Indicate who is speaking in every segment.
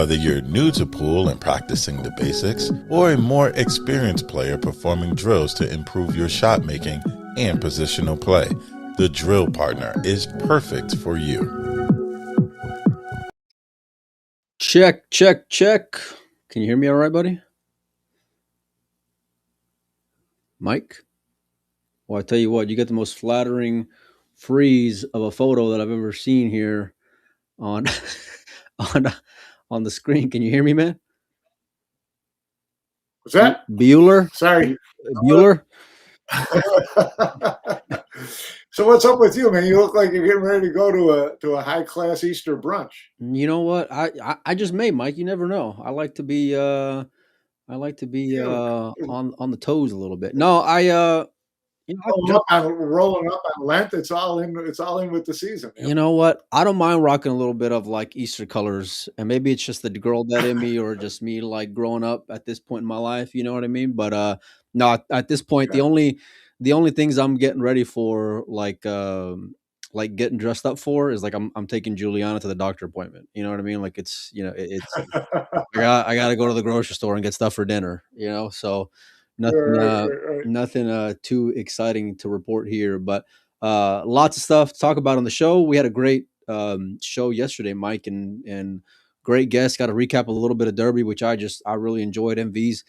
Speaker 1: Whether you're new to pool and practicing the basics, or a more experienced player performing drills to improve your shot making and positional play, the Drill Partner is perfect for you.
Speaker 2: Check, check, check. Can you hear me all right, buddy? Mike? Well, I tell you what, you get the most flattering freeze of a photo that I've ever seen here on on on the screen. Can you hear me, man?
Speaker 3: What's that?
Speaker 2: Bueller?
Speaker 3: Sorry.
Speaker 2: Bueller?
Speaker 3: So what's up with you, man? You look like you're getting ready to go to a high class Easter brunch.
Speaker 2: You know what? I just may, Mike. You never know. I like to be on the toes a little bit. No,
Speaker 3: rolling up on Lent. It's all in with the season. Man.
Speaker 2: You know what? I don't mind rocking a little bit of like Easter colors, and maybe it's just the girl dad in me, or just me like growing up at this point in my life. You know what I mean? But no, at this point, the only things I'm getting ready for, like getting dressed up for, is like I'm taking Juliana to the doctor appointment. You know what I mean? Like it's I gotta go to the grocery store and get stuff for dinner. So nothing too exciting to report here, but lots of stuff to talk about on the show. We had a great show yesterday, Mike, and great guests. Got to recap a little bit of Derby, which I really enjoyed. MVs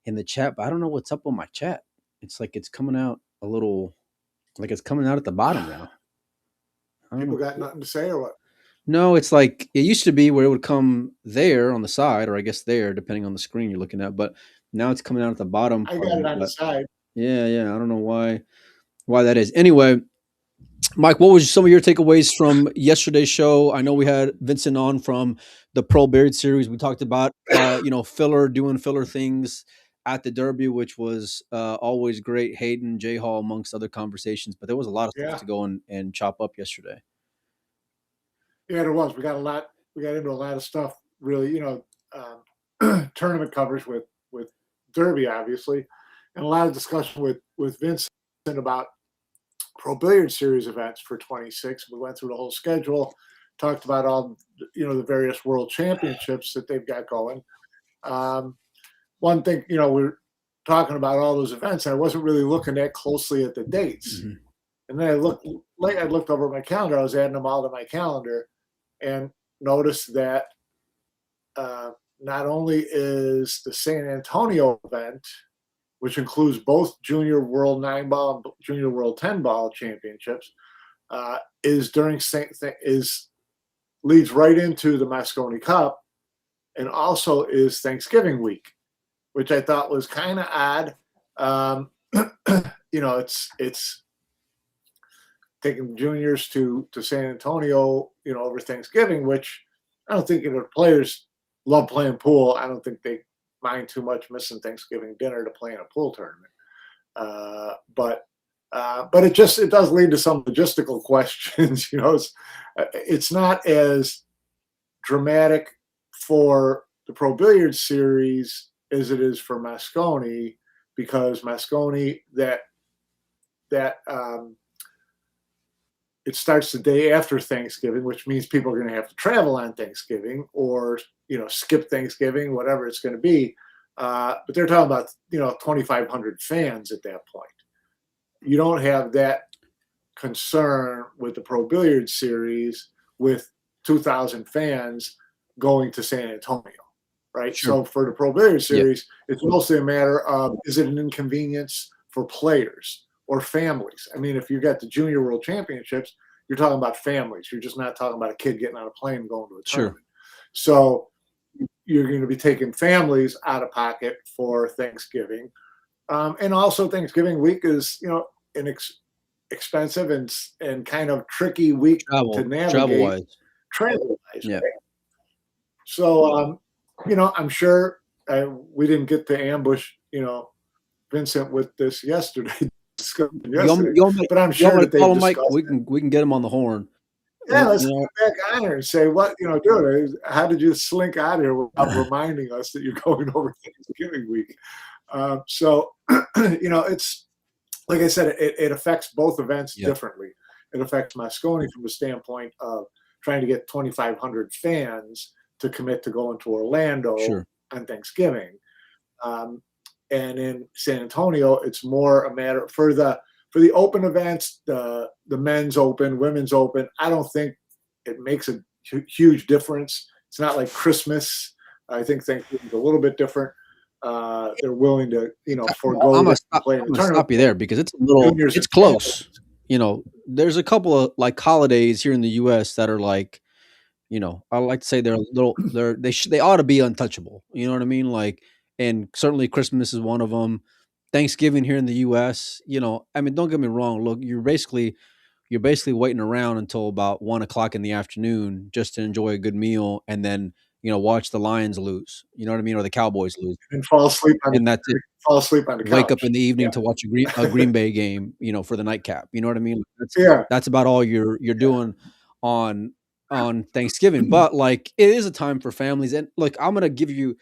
Speaker 2: in the chat, but I don't know what's up on my chat. It's like it's coming out a little, like it's coming out at the bottom now.
Speaker 3: People got nothing to say or what?
Speaker 2: No, it's like it used to be where it would come there on the side, or I guess there, depending on the screen you're looking at. But now it's coming out at the bottom.
Speaker 3: I got it on the side.
Speaker 2: Yeah. I don't know why that is. Anyway, Mike, what was some of your takeaways from yesterday's show? I know we had Vincent on from the Pro Beard series. We talked about doing filler things at the Derby, which was always great. Hayden, J Hall, amongst other conversations, but there was a lot of stuff to go and chop up yesterday.
Speaker 3: Yeah, there was. We got into a lot of stuff. Really, tournament coverage with Derby, obviously, and a lot of discussion with Vincent about Pro Billiard Series events for 26. We went through the whole schedule, talked about all the various world championships that they've got going. One thing, we're talking about all those events, and I wasn't really looking that closely at the dates. Mm-hmm. And then I looked over at my calendar. I was adding them all to my calendar, and noticed that not only is the San Antonio event, which includes both Junior World 9-ball and Junior World 10-ball championships, leads right into the Mosconi Cup, and also is Thanksgiving week, which I thought was kind of odd. It's taking juniors to San Antonio, over Thanksgiving, which I don't think the players love playing pool. I don't think they mind too much missing Thanksgiving dinner to play in a pool tournament. But it does lead to some logistical questions. It's not as dramatic for the Pro Billiard Series as it is for Mosconi, because Mosconi it starts the day after Thanksgiving, which means people are going to have to travel on Thanksgiving or, skip Thanksgiving, whatever it's going to be. But they're talking about, 2,500 fans at that point. You don't have that concern with the Pro Billiard Series with 2,000 fans going to San Antonio, right? Sure. So for the Pro Billiard Series, it's mostly a matter of, is it an inconvenience for players or families? I mean, if you got the Junior World Championships, you're talking about families. You're just not talking about a kid getting on a plane and going to a tournament. So you're going to be taking families out of pocket for Thanksgiving. And also Thanksgiving week is, an expensive and kind of tricky week to navigate. Travel-wise. Yeah. Right? So, I'm sure we didn't get to ambush, Vincent with this yesterday. But I'm sure that they
Speaker 2: Mike, we can get him on the horn.
Speaker 3: Yeah, let's go back on here and say, what, dude, how did you slink out here without reminding us that you're going over Thanksgiving week? So, it's, like I said, it affects both events differently. It affects Mosconi from the standpoint of trying to get 2,500 fans to commit to going to Orlando
Speaker 2: Sure.
Speaker 3: on Thanksgiving. Um, and in San Antonio, it's more a matter for the open events, the men's open, women's open. I don't think it makes a huge difference. It's not like Christmas. I think Thanksgiving's a little bit different. They're willing to, forego this and play in
Speaker 2: I'm
Speaker 3: the
Speaker 2: gonna
Speaker 3: tournament.
Speaker 2: stop you there because it's a little,
Speaker 3: Juniors
Speaker 2: it's
Speaker 3: and seniors,
Speaker 2: close. There's a couple of like holidays here in the U.S. that are like, I like to say they're a little, they ought to be untouchable. You know what I mean? Like, and certainly Christmas is one of them. Thanksgiving here in the U.S. I mean, don't get me wrong. Look, you're basically waiting around until about 1 o'clock in the afternoon just to enjoy a good meal, and then watch the Lions lose. You know what I mean, or the Cowboys lose,
Speaker 3: and fall asleep on
Speaker 2: and that's it.
Speaker 3: the
Speaker 2: Wake up
Speaker 3: couch.
Speaker 2: in the
Speaker 3: Yeah,
Speaker 2: evening to watch a Green Bay game, for the nightcap. You know what I mean? That's
Speaker 3: yeah,
Speaker 2: that's about all you're doing on Thanksgiving. But like, it is a time for families. And look, I'm gonna give you,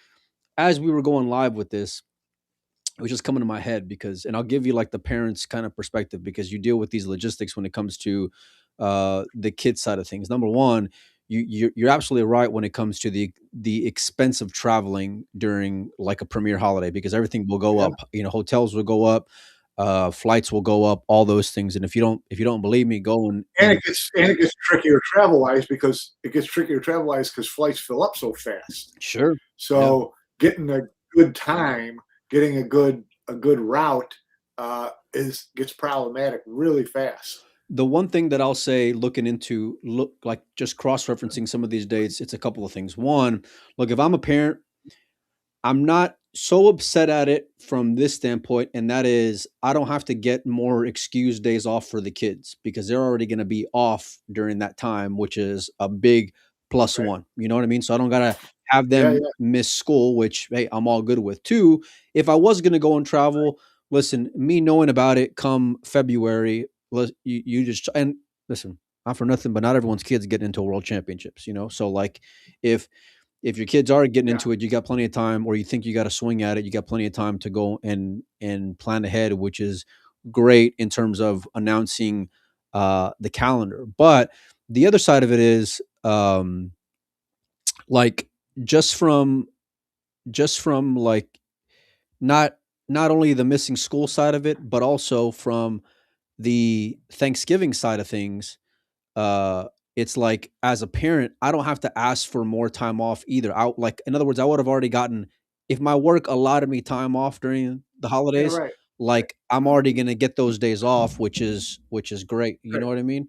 Speaker 2: as we were going live with this, it was just coming to my head and I'll give you like the parents kind of perspective, because you deal with these logistics when it comes to the kids side of things. Number one, you're absolutely right when it comes to the expense of traveling during like a premier holiday, because everything will go
Speaker 3: yeah.
Speaker 2: up. Hotels will go up, flights will go up, all those things. And if you don't believe me, go
Speaker 3: And
Speaker 2: and
Speaker 3: it gets trickier travel wise because flights fill up so fast.
Speaker 2: sure, yeah.
Speaker 3: So getting a good time, getting a good route is gets problematic really fast.
Speaker 2: The one thing that I'll say, looking into, look like just cross-referencing some of these dates, it's a couple of things. One, look, if I'm a parent, I'm not so upset at it from this standpoint, and that is I don't have to get more excuse days off for the kids because they're already going to be off during that time, which is a big plus
Speaker 3: Right.
Speaker 2: one. You know what I mean? So I don't gotta have
Speaker 3: Yeah,
Speaker 2: them
Speaker 3: yeah.
Speaker 2: miss school, which hey, I'm all good with. Two, if I was gonna go and travel, listen, me knowing about it come February, you just and listen, not for nothing, but not everyone's kids get into world championships, So like if your kids are getting
Speaker 3: Yeah.
Speaker 2: into it, you got plenty of time, or you think you got to swing at it, you got plenty of time to go and plan ahead, which is great in terms of announcing the calendar. But the other side of it is like just from like not not only the missing school side of it, but also from the Thanksgiving side of things. uh it's like, as a parent, I don't have to ask for more time off either. I like, in other words, I would have already gotten, if my work allotted me time off during the
Speaker 3: Yeah,
Speaker 2: holidays,
Speaker 3: right. Right.
Speaker 2: like I'm already going to get those days off, which is great. You
Speaker 3: Right.
Speaker 2: know what I mean?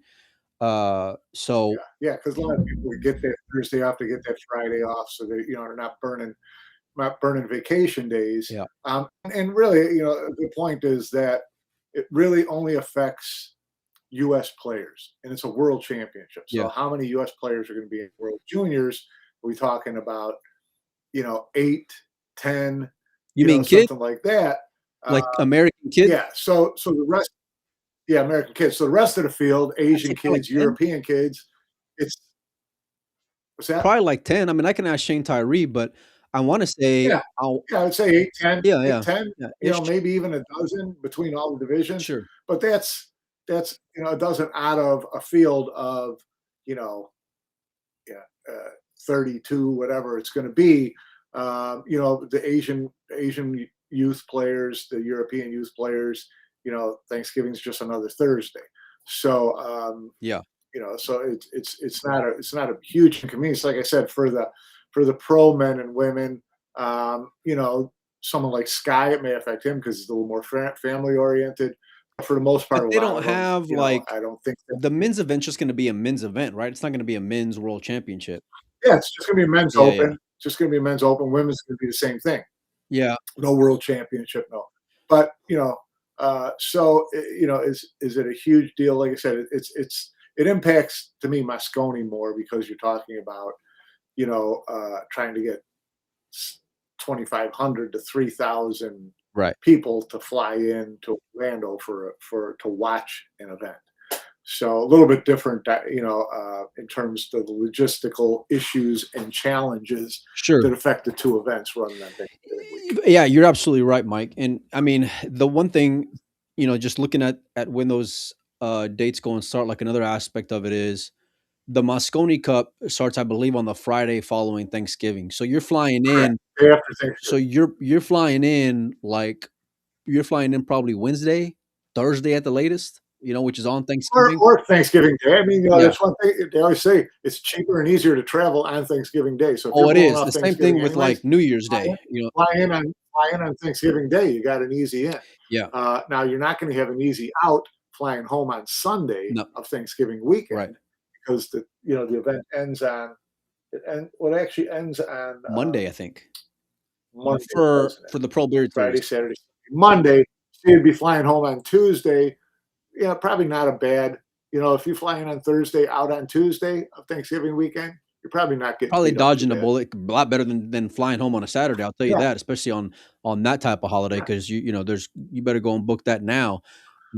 Speaker 2: So
Speaker 3: Yeah. Yeah. Because a lot of people get that Thursday off to get that Friday off, so they are not burning vacation days.
Speaker 2: yeah,
Speaker 3: And really, the point is that it really only affects U.S. players, and it's a world championship. So
Speaker 2: yeah.
Speaker 3: how many U.S. players are going to be in World Juniors? Are we talking about 8, 10,
Speaker 2: You mean kids?
Speaker 3: something like that? Uh,
Speaker 2: Like American kids?
Speaker 3: yeah. So the rest, yeah, American kids. So the rest of the field,
Speaker 2: I'd say
Speaker 3: Asian
Speaker 2: probably like
Speaker 3: kids,
Speaker 2: 10.
Speaker 3: European kids, it's what's that?
Speaker 2: Probably like 10. I mean, I can ask Shane Tyree, but I want to say,
Speaker 3: Yeah. Yeah, I would say 8, 10,
Speaker 2: yeah,
Speaker 3: 8,
Speaker 2: yeah,
Speaker 3: 10,
Speaker 2: yeah, ish.
Speaker 3: maybe even a dozen between all the divisions.
Speaker 2: Sure.
Speaker 3: But that's a dozen out of a field of, you know, yeah, 32, whatever it's going to be. The Asian youth players, the European youth players. Thanksgiving's just another Thursday. So
Speaker 2: Yeah.
Speaker 3: so it's not a huge inconvenience. Like I said, for the pro men and women, someone like Sky, it may affect him because he's a little more family oriented. For the most part,
Speaker 2: But
Speaker 3: a
Speaker 2: they
Speaker 3: lot
Speaker 2: don't
Speaker 3: of them,
Speaker 2: have like
Speaker 3: I don't think that.
Speaker 2: the men's event's just going to be a men's event, right? It's not going to be a men's world championship.
Speaker 3: Yeah, it's just going to be a men's
Speaker 2: Yeah, yeah,
Speaker 3: open. Just going to be a men's open. Women's going to be the same thing.
Speaker 2: yeah.
Speaker 3: No world championship, no. But so is it a huge deal? Like I said, it impacts to me Moscone more because you're talking about trying to get 2,500 to 3,000
Speaker 2: Right.
Speaker 3: people to fly in to Orlando to watch an event. So a little bit different, in terms of the logistical issues and challenges
Speaker 2: Sure.
Speaker 3: that affect the two events rather than Thanksgiving week.
Speaker 2: Yeah, you're absolutely right, Mike. And I mean, the one thing, just looking at when those dates go and start, like another aspect of it is the Moscone Cup starts, I believe, on the Friday following Thanksgiving. So you're flying
Speaker 3: Correct.
Speaker 2: in.
Speaker 3: Day after
Speaker 2: So
Speaker 3: Thanksgiving.
Speaker 2: you're flying in like you're flying in probably Wednesday, Thursday at the latest. Which is on Thanksgiving.
Speaker 3: Or Thanksgiving Day. I mean,
Speaker 2: Yeah.
Speaker 3: that's one thing they always say, it's cheaper and easier to travel on Thanksgiving Day. So if
Speaker 2: Oh,
Speaker 3: you're
Speaker 2: it
Speaker 3: blowing
Speaker 2: is
Speaker 3: off
Speaker 2: the same thing
Speaker 3: Thanksgiving
Speaker 2: with
Speaker 3: anyways,
Speaker 2: like New Year's
Speaker 3: fly in
Speaker 2: Day.
Speaker 3: fly in on Thanksgiving Day, you got an easy in.
Speaker 2: Yeah.
Speaker 3: Now you're not gonna have an easy out flying home on Sunday
Speaker 2: No.
Speaker 3: of Thanksgiving
Speaker 2: Right.
Speaker 3: weekend because the event ends on it actually ends on,
Speaker 2: Monday, I think,
Speaker 3: Monday,
Speaker 2: for
Speaker 3: doesn't it?
Speaker 2: the Pro Beard
Speaker 3: Friday,
Speaker 2: Series.
Speaker 3: Saturday, Sunday, Monday. So you'd be flying home on Tuesday. Yeah, probably not a bad. If you fly in on Thursday, out on Tuesday of Thanksgiving weekend, you're probably not getting
Speaker 2: Probably
Speaker 3: beat up too
Speaker 2: dodging a
Speaker 3: bad.
Speaker 2: bullet a lot better than flying home on a Saturday. I'll tell you
Speaker 3: Yeah,
Speaker 2: that, especially on that type of holiday,
Speaker 3: yeah.
Speaker 2: because you better go and book that now.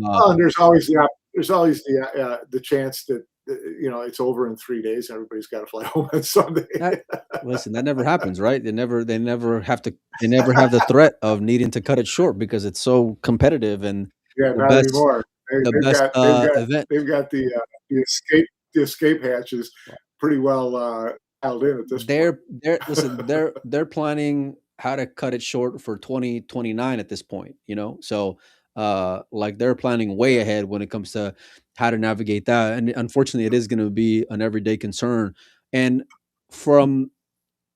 Speaker 3: Oh, and there's always the chance that it's over in 3 days. And everybody's got to fly home on Sunday.
Speaker 2: That Listen, that never happens, right? They never have the threat of needing to cut it short because it's so competitive and
Speaker 3: Yeah,
Speaker 2: the
Speaker 3: not
Speaker 2: best
Speaker 3: anymore.
Speaker 2: the best event.
Speaker 3: They've got the escape hatches pretty well dialed in at this point.
Speaker 2: They're planning how to cut it short for 2029 at this point, So like they're planning way ahead when it comes to how to navigate that. And unfortunately it is going to be an everyday concern. And from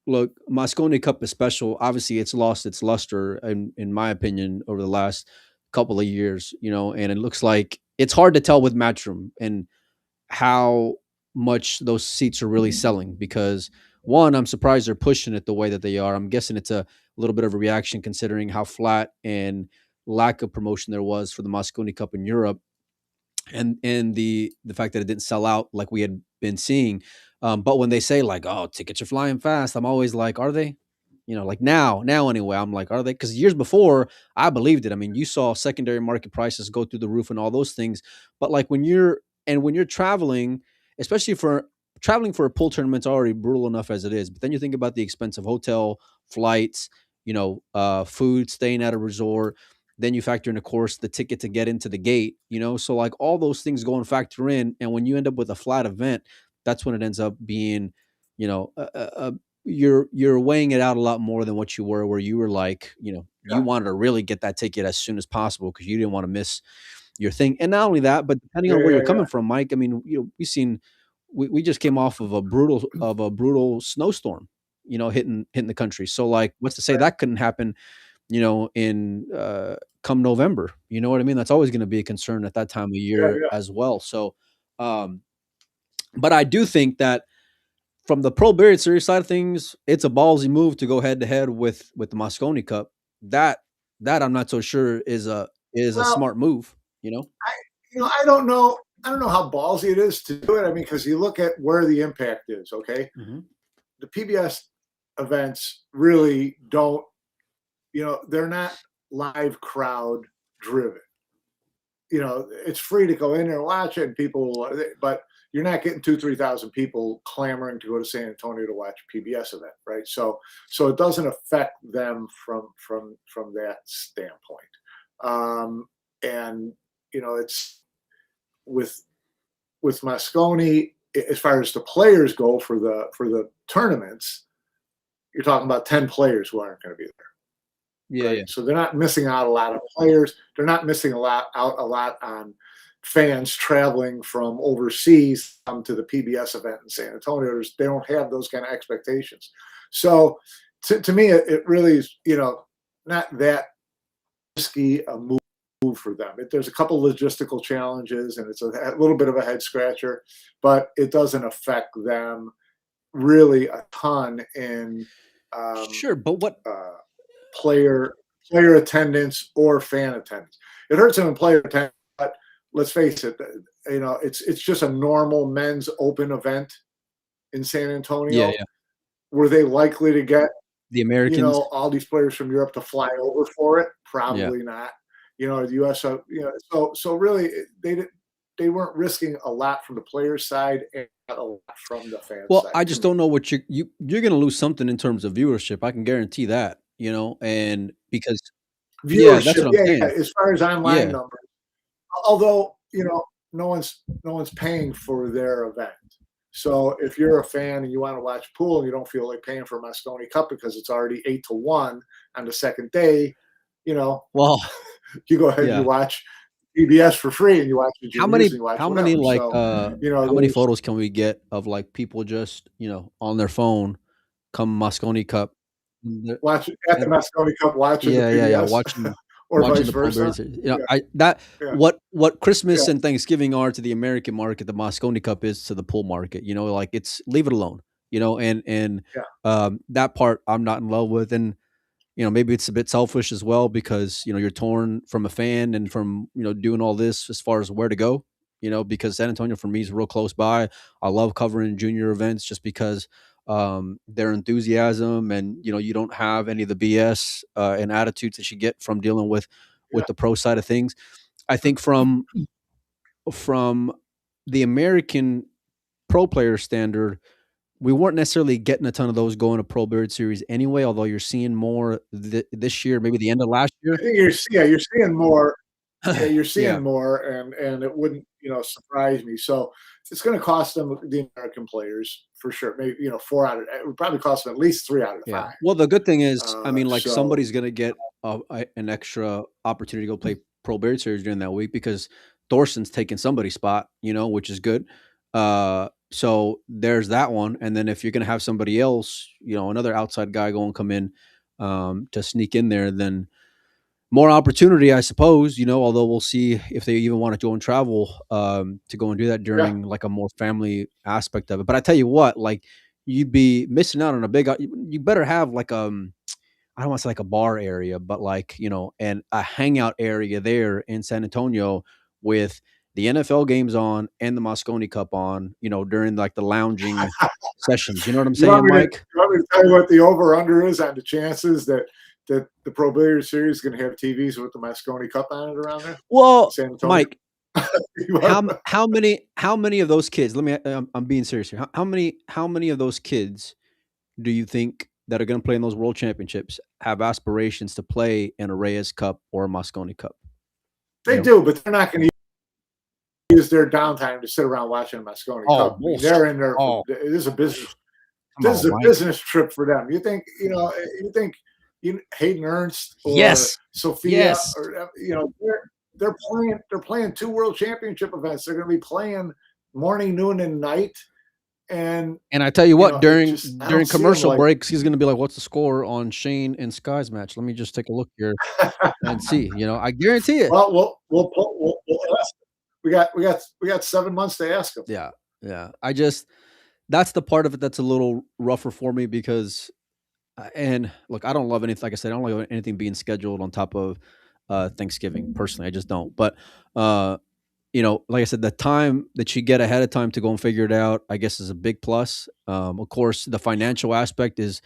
Speaker 2: look, Moscone Cup is special. Obviously it's lost its luster in my opinion over the last couple of years, and it looks like it's hard to tell with Matchroom and how much those seats are really selling because one, I'm surprised they're pushing it the way that they are. I'm guessing it's a little bit of a reaction considering how flat and lack of promotion there was for the Moscone Cup in Europe and the fact that it didn't sell out like we had been seeing. But when they say like, "Oh, tickets are flying fast," I'm always like, "Are they?" Like now anyway, I'm like, "Are they?" Because years before, I believed it. I mean, you saw secondary market prices go through the roof and all those things. But like when you're traveling, especially for traveling for a pool tournament's already brutal enough as it is. But then you think about the expense of hotel, flights, food, staying at a resort, then you factor in, of course, the ticket to get into the gate, So like all those things go and factor in. And when you end up with a flat event, that's when it ends up being, you know, you're weighing it out a lot more than what you were, where you were like, you
Speaker 3: Yeah,
Speaker 2: wanted to really get that ticket as soon as possible because you didn't want to miss your thing. And not only that, but depending
Speaker 3: yeah,
Speaker 2: on where
Speaker 3: yeah,
Speaker 2: you're
Speaker 3: yeah.
Speaker 2: coming from, Mike, I mean, we just came off of a brutal snowstorm, hitting the country. So like, what's to say
Speaker 3: Right.
Speaker 2: that couldn't happen in come November. You know what I mean? That's always going to be a concern at that time of
Speaker 3: Yeah,
Speaker 2: year
Speaker 3: yeah.
Speaker 2: as well. So, um, but I do think that from the Pro Beard Series side of things, it's a ballsy move to go head to head with the Moscone Cup. That that I'm not so sure is a
Speaker 3: Well,
Speaker 2: smart move. You know?
Speaker 3: I I don't know. I don't know how ballsy it is to do it. I mean, because you look at where the impact is. Okay,
Speaker 2: Hmm.
Speaker 3: the PBS events really don't. They're not live crowd driven. It's free to go in there and watch it, and but you're not getting 2,000-3,000 people clamoring to go to San Antonio to watch a PBS event, right? So it doesn't affect them from that standpoint. And it's with Moscone, as far as the players go for the tournaments, you're talking about 10 players who aren't going to be there.
Speaker 2: Yeah,
Speaker 3: Right.
Speaker 2: yeah.
Speaker 3: So they're not missing out a lot of players. They're not missing a lot on fans traveling from overseas to come to the PBS event in San Antonio. They don't have those kind of expectations. So to me, it really is, not that risky a move for them. There's a couple logistical challenges and it's a little bit of a head scratcher, but it doesn't affect them really a ton in um,
Speaker 2: Sure, but what?
Speaker 3: uh, player attendance or fan attendance. It hurts them in player attendance, but let's face it, it's just a normal men's open event in San
Speaker 2: Yeah,
Speaker 3: Antonio.
Speaker 2: yeah.
Speaker 3: Were they likely to get,
Speaker 2: The Americans.
Speaker 3: all these players from Europe to fly over for it?
Speaker 2: Yeah.
Speaker 3: Probably not. The US, so really they weren't risking a lot from the players side and not a lot from the fan
Speaker 2: Well,
Speaker 3: side
Speaker 2: I
Speaker 3: to
Speaker 2: just
Speaker 3: me.
Speaker 2: don't know what you're going to lose something in terms of viewership. I can guarantee that. And because yeah, that's
Speaker 3: Viewership,
Speaker 2: what I'm
Speaker 3: yeah, yeah.
Speaker 2: saying.
Speaker 3: As far as online
Speaker 2: Yeah.
Speaker 3: numbers, although no one's paying for their event. So if you're a fan and you want to watch pool and you don't feel like paying for a Moscone Cup because it's already 8-1 on the second day, you know,
Speaker 2: Well,
Speaker 3: you go ahead and you
Speaker 2: yeah.
Speaker 3: watch PBS for free and you watch the
Speaker 2: How
Speaker 3: juniors
Speaker 2: many
Speaker 3: and you watch
Speaker 2: how many,
Speaker 3: whatever.
Speaker 2: like,
Speaker 3: So, you know,
Speaker 2: how many
Speaker 3: there's
Speaker 2: photos can we get of, like, people just, on their phone come Moscone Cup, and they're
Speaker 3: watch at the
Speaker 2: and
Speaker 3: Moscone Cup watching the
Speaker 2: yeah,
Speaker 3: PBS
Speaker 2: watching
Speaker 3: or
Speaker 2: watching
Speaker 3: vice
Speaker 2: the Pro
Speaker 3: versa.
Speaker 2: Birds.
Speaker 3: Yeah,
Speaker 2: I that
Speaker 3: yeah,
Speaker 2: what
Speaker 3: yeah,
Speaker 2: Christmas and Thanksgiving are to the American market, the Moscone Cup is to the pool market, like, it's leave it alone,
Speaker 3: yeah.
Speaker 2: that part I'm not in love with, and maybe it's a bit selfish as well because, you're torn from a fan and from, doing all this as far as where to go, because San Antonio for me is real close by. I love covering junior events just because their enthusiasm and, you don't have any of the BS and attitudes that you get from dealing with
Speaker 3: Yeah.
Speaker 2: the pro side of things. I think from the American pro player standard, we weren't necessarily getting a ton of those going to Pro Bird Series anyway, although you're seeing more this year, maybe the end of last year.
Speaker 3: I think you're seeing more. Yeah, you're
Speaker 2: Yeah,
Speaker 3: seeing more, and it wouldn't surprise me. So it's going to cost them the American players for sure. Maybe four out of it would probably cost them at least 3 out of the
Speaker 2: yeah.
Speaker 3: five.
Speaker 2: Well, the good thing is, I mean, like
Speaker 3: So
Speaker 2: somebody's gonna get an extra opportunity to go play Pro Bird Series during that week because Thorson's taking somebody's spot, which is good. So there's that one, and then if you're gonna have somebody else, another outside guy go and come in to sneak in there, then more opportunity, I suppose, although we'll see if they even want to go and travel to go and do that
Speaker 3: yeah,
Speaker 2: during like a more family aspect of it. But I tell you what, like you'd be missing out on a big, you better have like, I don't want to say like a bar area, but like, and a hangout area there in San Antonio with the NFL games on and the Moscone Cup on, during like the lounging sessions. You know what I'm saying, Mike?
Speaker 3: you want me to tell you what the over under is on the chances that the Pro Billiard Series is going to have TVs with the Moscone Cup on it around there in
Speaker 2: Well,
Speaker 3: San Antonio?
Speaker 2: Mike, how many of those kids? Let me. I'm being serious here. How many of those kids do you think that are going to play in those World Championships have aspirations to play in a Reyes Cup or a Moscone Cup?
Speaker 3: They do, but they're not going to use their downtime to sit around watching a Moscone
Speaker 2: Oh,
Speaker 3: Cup. I mean,
Speaker 2: bullshit.
Speaker 3: they're in there.
Speaker 2: Oh,
Speaker 3: This is a business.
Speaker 2: come
Speaker 3: This is
Speaker 2: on,
Speaker 3: a
Speaker 2: Mike.
Speaker 3: business trip for them. You think Hayden Ernst or
Speaker 2: Yes,
Speaker 3: Sophia
Speaker 2: yes.
Speaker 3: or they're playing 2 World Championship events. They're going to be playing morning, noon, and night. And
Speaker 2: I tell you what, during
Speaker 3: I don't see them
Speaker 2: commercial
Speaker 3: like.
Speaker 2: breaks, he's going to be like, "What's the score on Shane and Sky's match? Let me just take a look here and see." I guarantee it.
Speaker 3: Well, we'll ask. We got 7 months to ask them.
Speaker 2: Yeah, yeah. That's the part of it that's a little rougher for me because, and look, I don't love anything. Like I said, I don't like anything being scheduled on top of Thanksgiving. Personally, I just don't. But like I said, the time that you get ahead of time to go and figure it out, I guess, is a big plus. Of course, the financial aspect is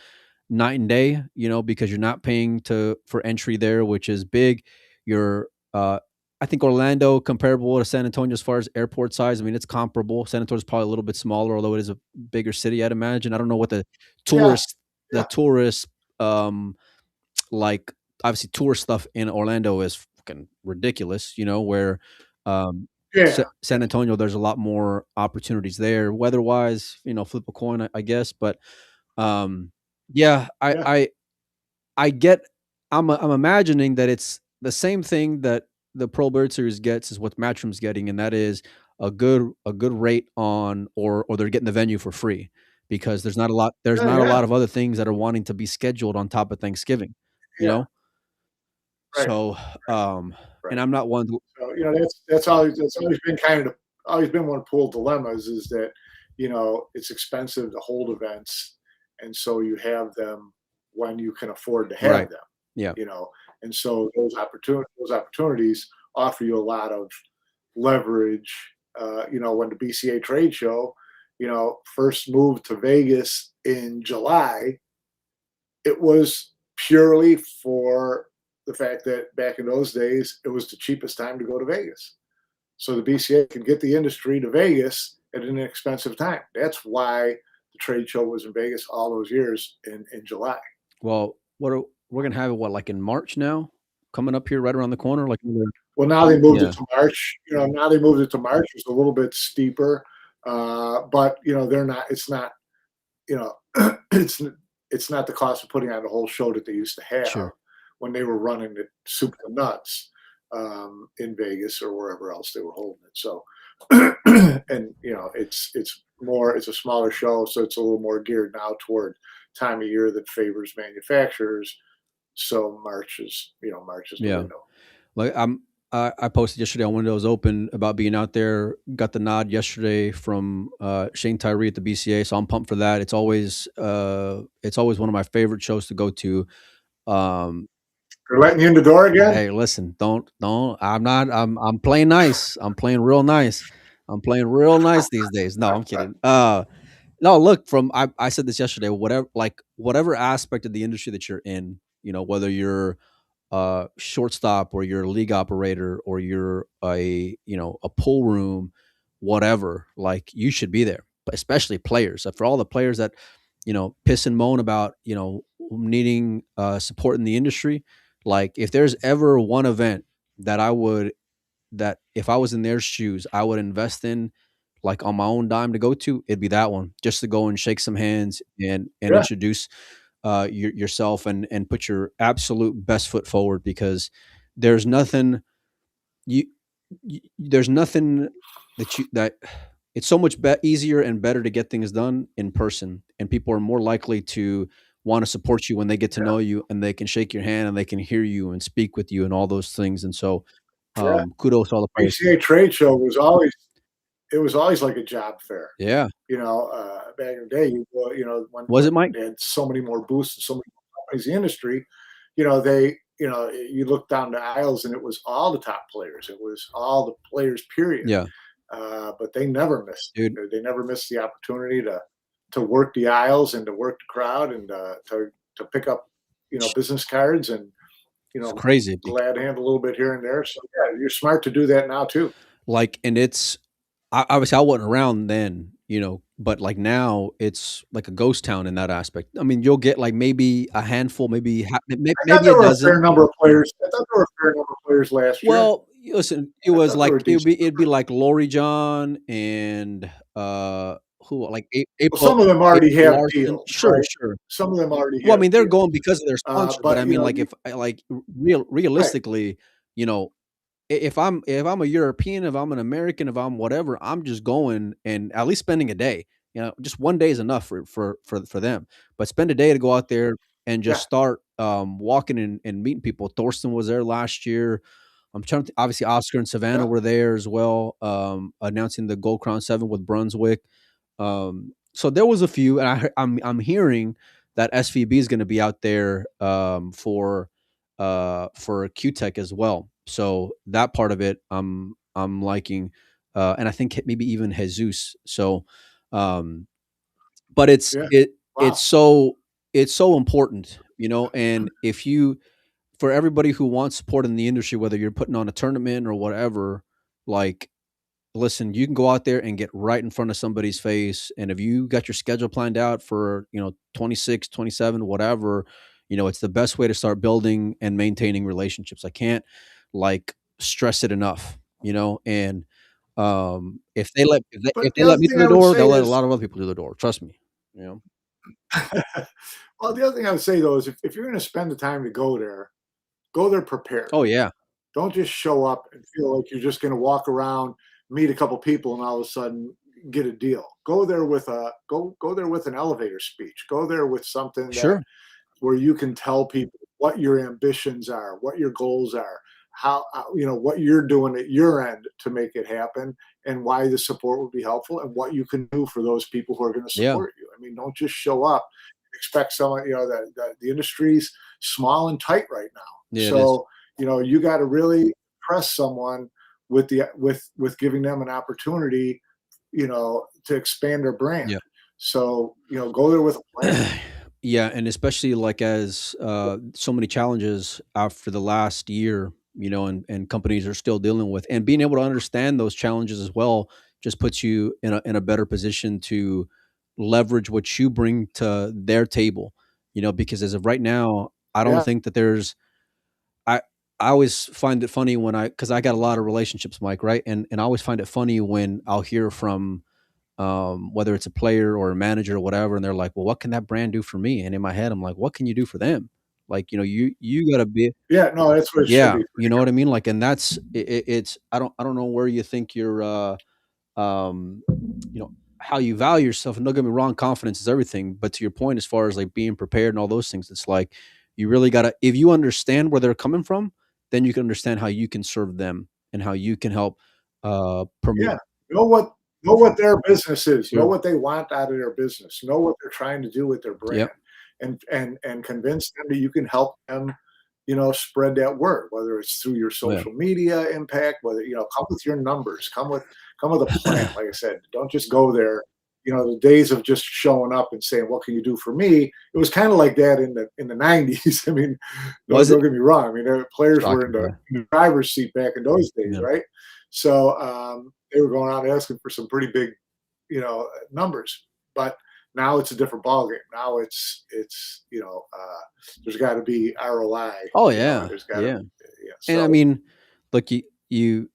Speaker 2: night and day, because you're not paying for entry there, which is big. You're, I think Orlando comparable to San Antonio as far as airport size. I mean, it's comparable. San Antonio is probably a little bit smaller, although it is a bigger city, I'd imagine. I don't know what the
Speaker 3: Yeah,
Speaker 2: tourist, the
Speaker 3: yeah,
Speaker 2: tourist, like obviously tourist stuff in Orlando is fucking ridiculous, where, um,
Speaker 3: yeah,
Speaker 2: San Antonio, there's a lot more opportunities there, weather-wise, flip a coin, I guess. But um, yeah,
Speaker 3: yeah,
Speaker 2: I get. I'm imagining that it's the same thing that the Pro Bird Series gets is what Matchroom's getting, and that is a good rate on, or they're getting the venue for free because there's
Speaker 3: yeah,
Speaker 2: not a
Speaker 3: yeah.
Speaker 2: lot of other things that are wanting to be scheduled on top of Thanksgiving, you
Speaker 3: Yeah,
Speaker 2: know.
Speaker 3: right,
Speaker 2: So, and
Speaker 3: right.
Speaker 2: I'm not one.
Speaker 3: So that's always been always been one of pool dilemmas is that it's expensive to hold events, and so you have them when you can afford to have
Speaker 2: Right.
Speaker 3: them.
Speaker 2: Yeah.
Speaker 3: And so those opportunities offer you a lot of leverage. When the BCA trade show, first moved to Vegas in July, it was purely for the fact that back in those days, it was the cheapest time to go to Vegas. So the BCA can get the industry to Vegas at an inexpensive time. That's why the trade show was in Vegas all those years in July.
Speaker 2: Well, we're gonna have it, what, like in March now, coming up here right around the corner, like
Speaker 3: Well, now they moved it
Speaker 2: yeah.
Speaker 3: to March. Now they moved it to March. It's a little bit steeper But they're not. It's not. You know, it's not the cost of putting on the whole show that they used to have
Speaker 2: Sure.
Speaker 3: when they were running it soup to nuts in Vegas or wherever else they were holding it. So, and it's a smaller show, so it's a little more geared now toward time of year that favors manufacturers. So March is the
Speaker 2: Yeah.
Speaker 3: window.
Speaker 2: Like I posted yesterday on Windows Open about being out there. Got the nod yesterday from Shane Tyree at the BCA, so I'm pumped for that. It's always one of my favorite shows to go to. Um,
Speaker 3: They're letting you in the door again.
Speaker 2: hey, listen, don't. I'm not. I'm playing nice. I'm playing real nice. I'm playing real nice these days. No, I'm kidding. No, look, I said this yesterday. Whatever aspect of the industry that you're in, whether you're shortstop or you're a league operator or you're a pool room, whatever, like you should be there. But especially players. For all the players that piss and moan about needing support in the industry, like if there's ever one event that I would that if I was in their shoes I would invest in, like on my own dime to go to, it'd be that one, just to go and shake some hands and
Speaker 3: Yeah,
Speaker 2: introduce yourself and put your absolute best foot forward, because there's nothing you, there's nothing that it's so much easier and better to get things done in person, and people are more likely to want to support you when they get to
Speaker 3: yeah,
Speaker 2: know you and they can shake your hand and they can hear you and speak with you and all those things. And so
Speaker 3: yeah.
Speaker 2: kudos to all the players.
Speaker 3: BCA trade show was always like a job fair.
Speaker 2: Yeah.
Speaker 3: Back in the day, when
Speaker 2: Was it, Mike?
Speaker 3: they had so many more booths and so many more companies in the industry, you look down the aisles and it was all the top players. It was all the players, period.
Speaker 2: Yeah,
Speaker 3: But they never missed.
Speaker 2: dude,
Speaker 3: They never missed the opportunity to work the aisles and to work the crowd and to pick up, business cards and
Speaker 2: it's crazy.
Speaker 3: glad hand a little bit here and there. So yeah, you're smart to do that now too.
Speaker 2: Like, and it's obviously I wasn't around then, but like now it's like a ghost town in that aspect. I mean, you'll get like maybe a handful,
Speaker 3: I thought
Speaker 2: maybe
Speaker 3: there
Speaker 2: a
Speaker 3: were a fair
Speaker 2: dozen.
Speaker 3: number of players. I thought there were a fair number of players last year.
Speaker 2: Well, listen, it
Speaker 3: I
Speaker 2: was
Speaker 3: thought there
Speaker 2: like
Speaker 3: were a decent.
Speaker 2: it'd be like Lori John and who like
Speaker 3: Well, some of them already
Speaker 2: April
Speaker 3: have
Speaker 2: Larson.
Speaker 3: deals,
Speaker 2: Sure,
Speaker 3: right?
Speaker 2: sure.
Speaker 3: Some of them already
Speaker 2: Well, I
Speaker 3: have
Speaker 2: mean, they're
Speaker 3: deals.
Speaker 2: going because of their sponsor, but
Speaker 3: But
Speaker 2: I mean, like
Speaker 3: you,
Speaker 2: if like
Speaker 3: right,
Speaker 2: realistically, you know, if I'm a European, if I'm an American, if I'm whatever, I'm just going and at least spending a day. Just one day is enough for them. But spend a day to go out there and just
Speaker 3: yeah,
Speaker 2: start walking and meeting people. Thorsten was there last year. I'm trying to obviously Oscar and Savannah
Speaker 3: yeah,
Speaker 2: were there as well, announcing the Gold Crown 7 with Brunswick. So there was a few, and I'm hearing that SVB is going to be out there for QTech as well. So that part of it, I'm liking, and I think maybe even Jesus. So, um, but
Speaker 3: yeah.
Speaker 2: it's
Speaker 3: Wow.
Speaker 2: so important, and if you for everybody who wants support in the industry, whether you're putting on a tournament or whatever, like listen, you can go out there and get right in front of somebody's face. And if you got your schedule planned out for, 26, 27, whatever, it's the best way to start building and maintaining relationships. I can't like stress it enough, and
Speaker 3: But
Speaker 2: if they
Speaker 3: the
Speaker 2: let
Speaker 3: other
Speaker 2: me
Speaker 3: thing
Speaker 2: through
Speaker 3: I
Speaker 2: the
Speaker 3: would
Speaker 2: door,
Speaker 3: say
Speaker 2: they'll let a
Speaker 3: is,
Speaker 2: lot of other people through the door. Trust me.
Speaker 3: well, the other thing I would say though is if you're going to spend the time to go there prepared.
Speaker 2: Oh yeah.
Speaker 3: Don't just show up and feel like you're just going to walk around, meet a couple people, and all of a sudden get a deal. Go there with an elevator speech. Go there with something that
Speaker 2: Sure.
Speaker 3: where you can tell people what your ambitions are, what your goals are, how what you're doing at your end to make it happen, and why the support would be helpful, and what you can do for those people who are going to
Speaker 2: Yeah.
Speaker 3: support you. I mean, don't just show up, expect someone. That the industry's small and tight right now,
Speaker 2: Yeah, it is.
Speaker 3: so you got to really press someone with giving them an opportunity, to expand their brand.
Speaker 2: Yeah.
Speaker 3: So go there with a plan.
Speaker 2: Yeah, and especially like as so many challenges after the last year, and companies are still dealing with, and being able to understand those challenges as well just puts you in a better position to leverage what you bring to their table. Because as of right now, I don't
Speaker 3: Yeah,
Speaker 2: think that I I always find it funny when because I got a lot of relationships, Mike, right? And I always find it funny when I'll hear from whether it's a player or a manager or whatever, and they're like, well, what can that brand do for me? And in my head, I'm like, what can you do for them? Like, you gotta be,
Speaker 3: Yeah, no, that's what it should
Speaker 2: yeah,
Speaker 3: be.
Speaker 2: you know what I mean? Like, and that's it's I don't know where you think you're um you know how you value yourself, and don't get me wrong, confidence is everything, but to your point, as far as like being prepared and all those things, it's like you really gotta, if you understand where they're coming from, then you can understand how you can serve them and how you can help promote.
Speaker 3: Yeah, know what know what their business is. Know
Speaker 2: Sure.
Speaker 3: what they want out of their business. Know what they're trying to do with their brand,
Speaker 2: Yep.
Speaker 3: and convince them that you can help them, spread that word. Whether it's through your
Speaker 2: Oh, yeah.
Speaker 3: social media impact, whether come with your numbers, come with a plan. Like I said, don't just go there. The days of just showing up and saying, "What can you do for me?" It was kind of like that in the '90s. I mean, don't,
Speaker 2: Was it?
Speaker 3: don't get me wrong. I mean, players were in
Speaker 2: Shocking,
Speaker 3: the,
Speaker 2: yeah.
Speaker 3: in the driver's seat back in those days,
Speaker 2: Yeah.
Speaker 3: right? So they were going out asking for some pretty big, numbers. But now it's a different ballgame. Now there's got to be ROI.
Speaker 2: Oh yeah.
Speaker 3: There's got to,
Speaker 2: Yeah.
Speaker 3: yeah.
Speaker 2: And I
Speaker 3: So
Speaker 2: mean, look, you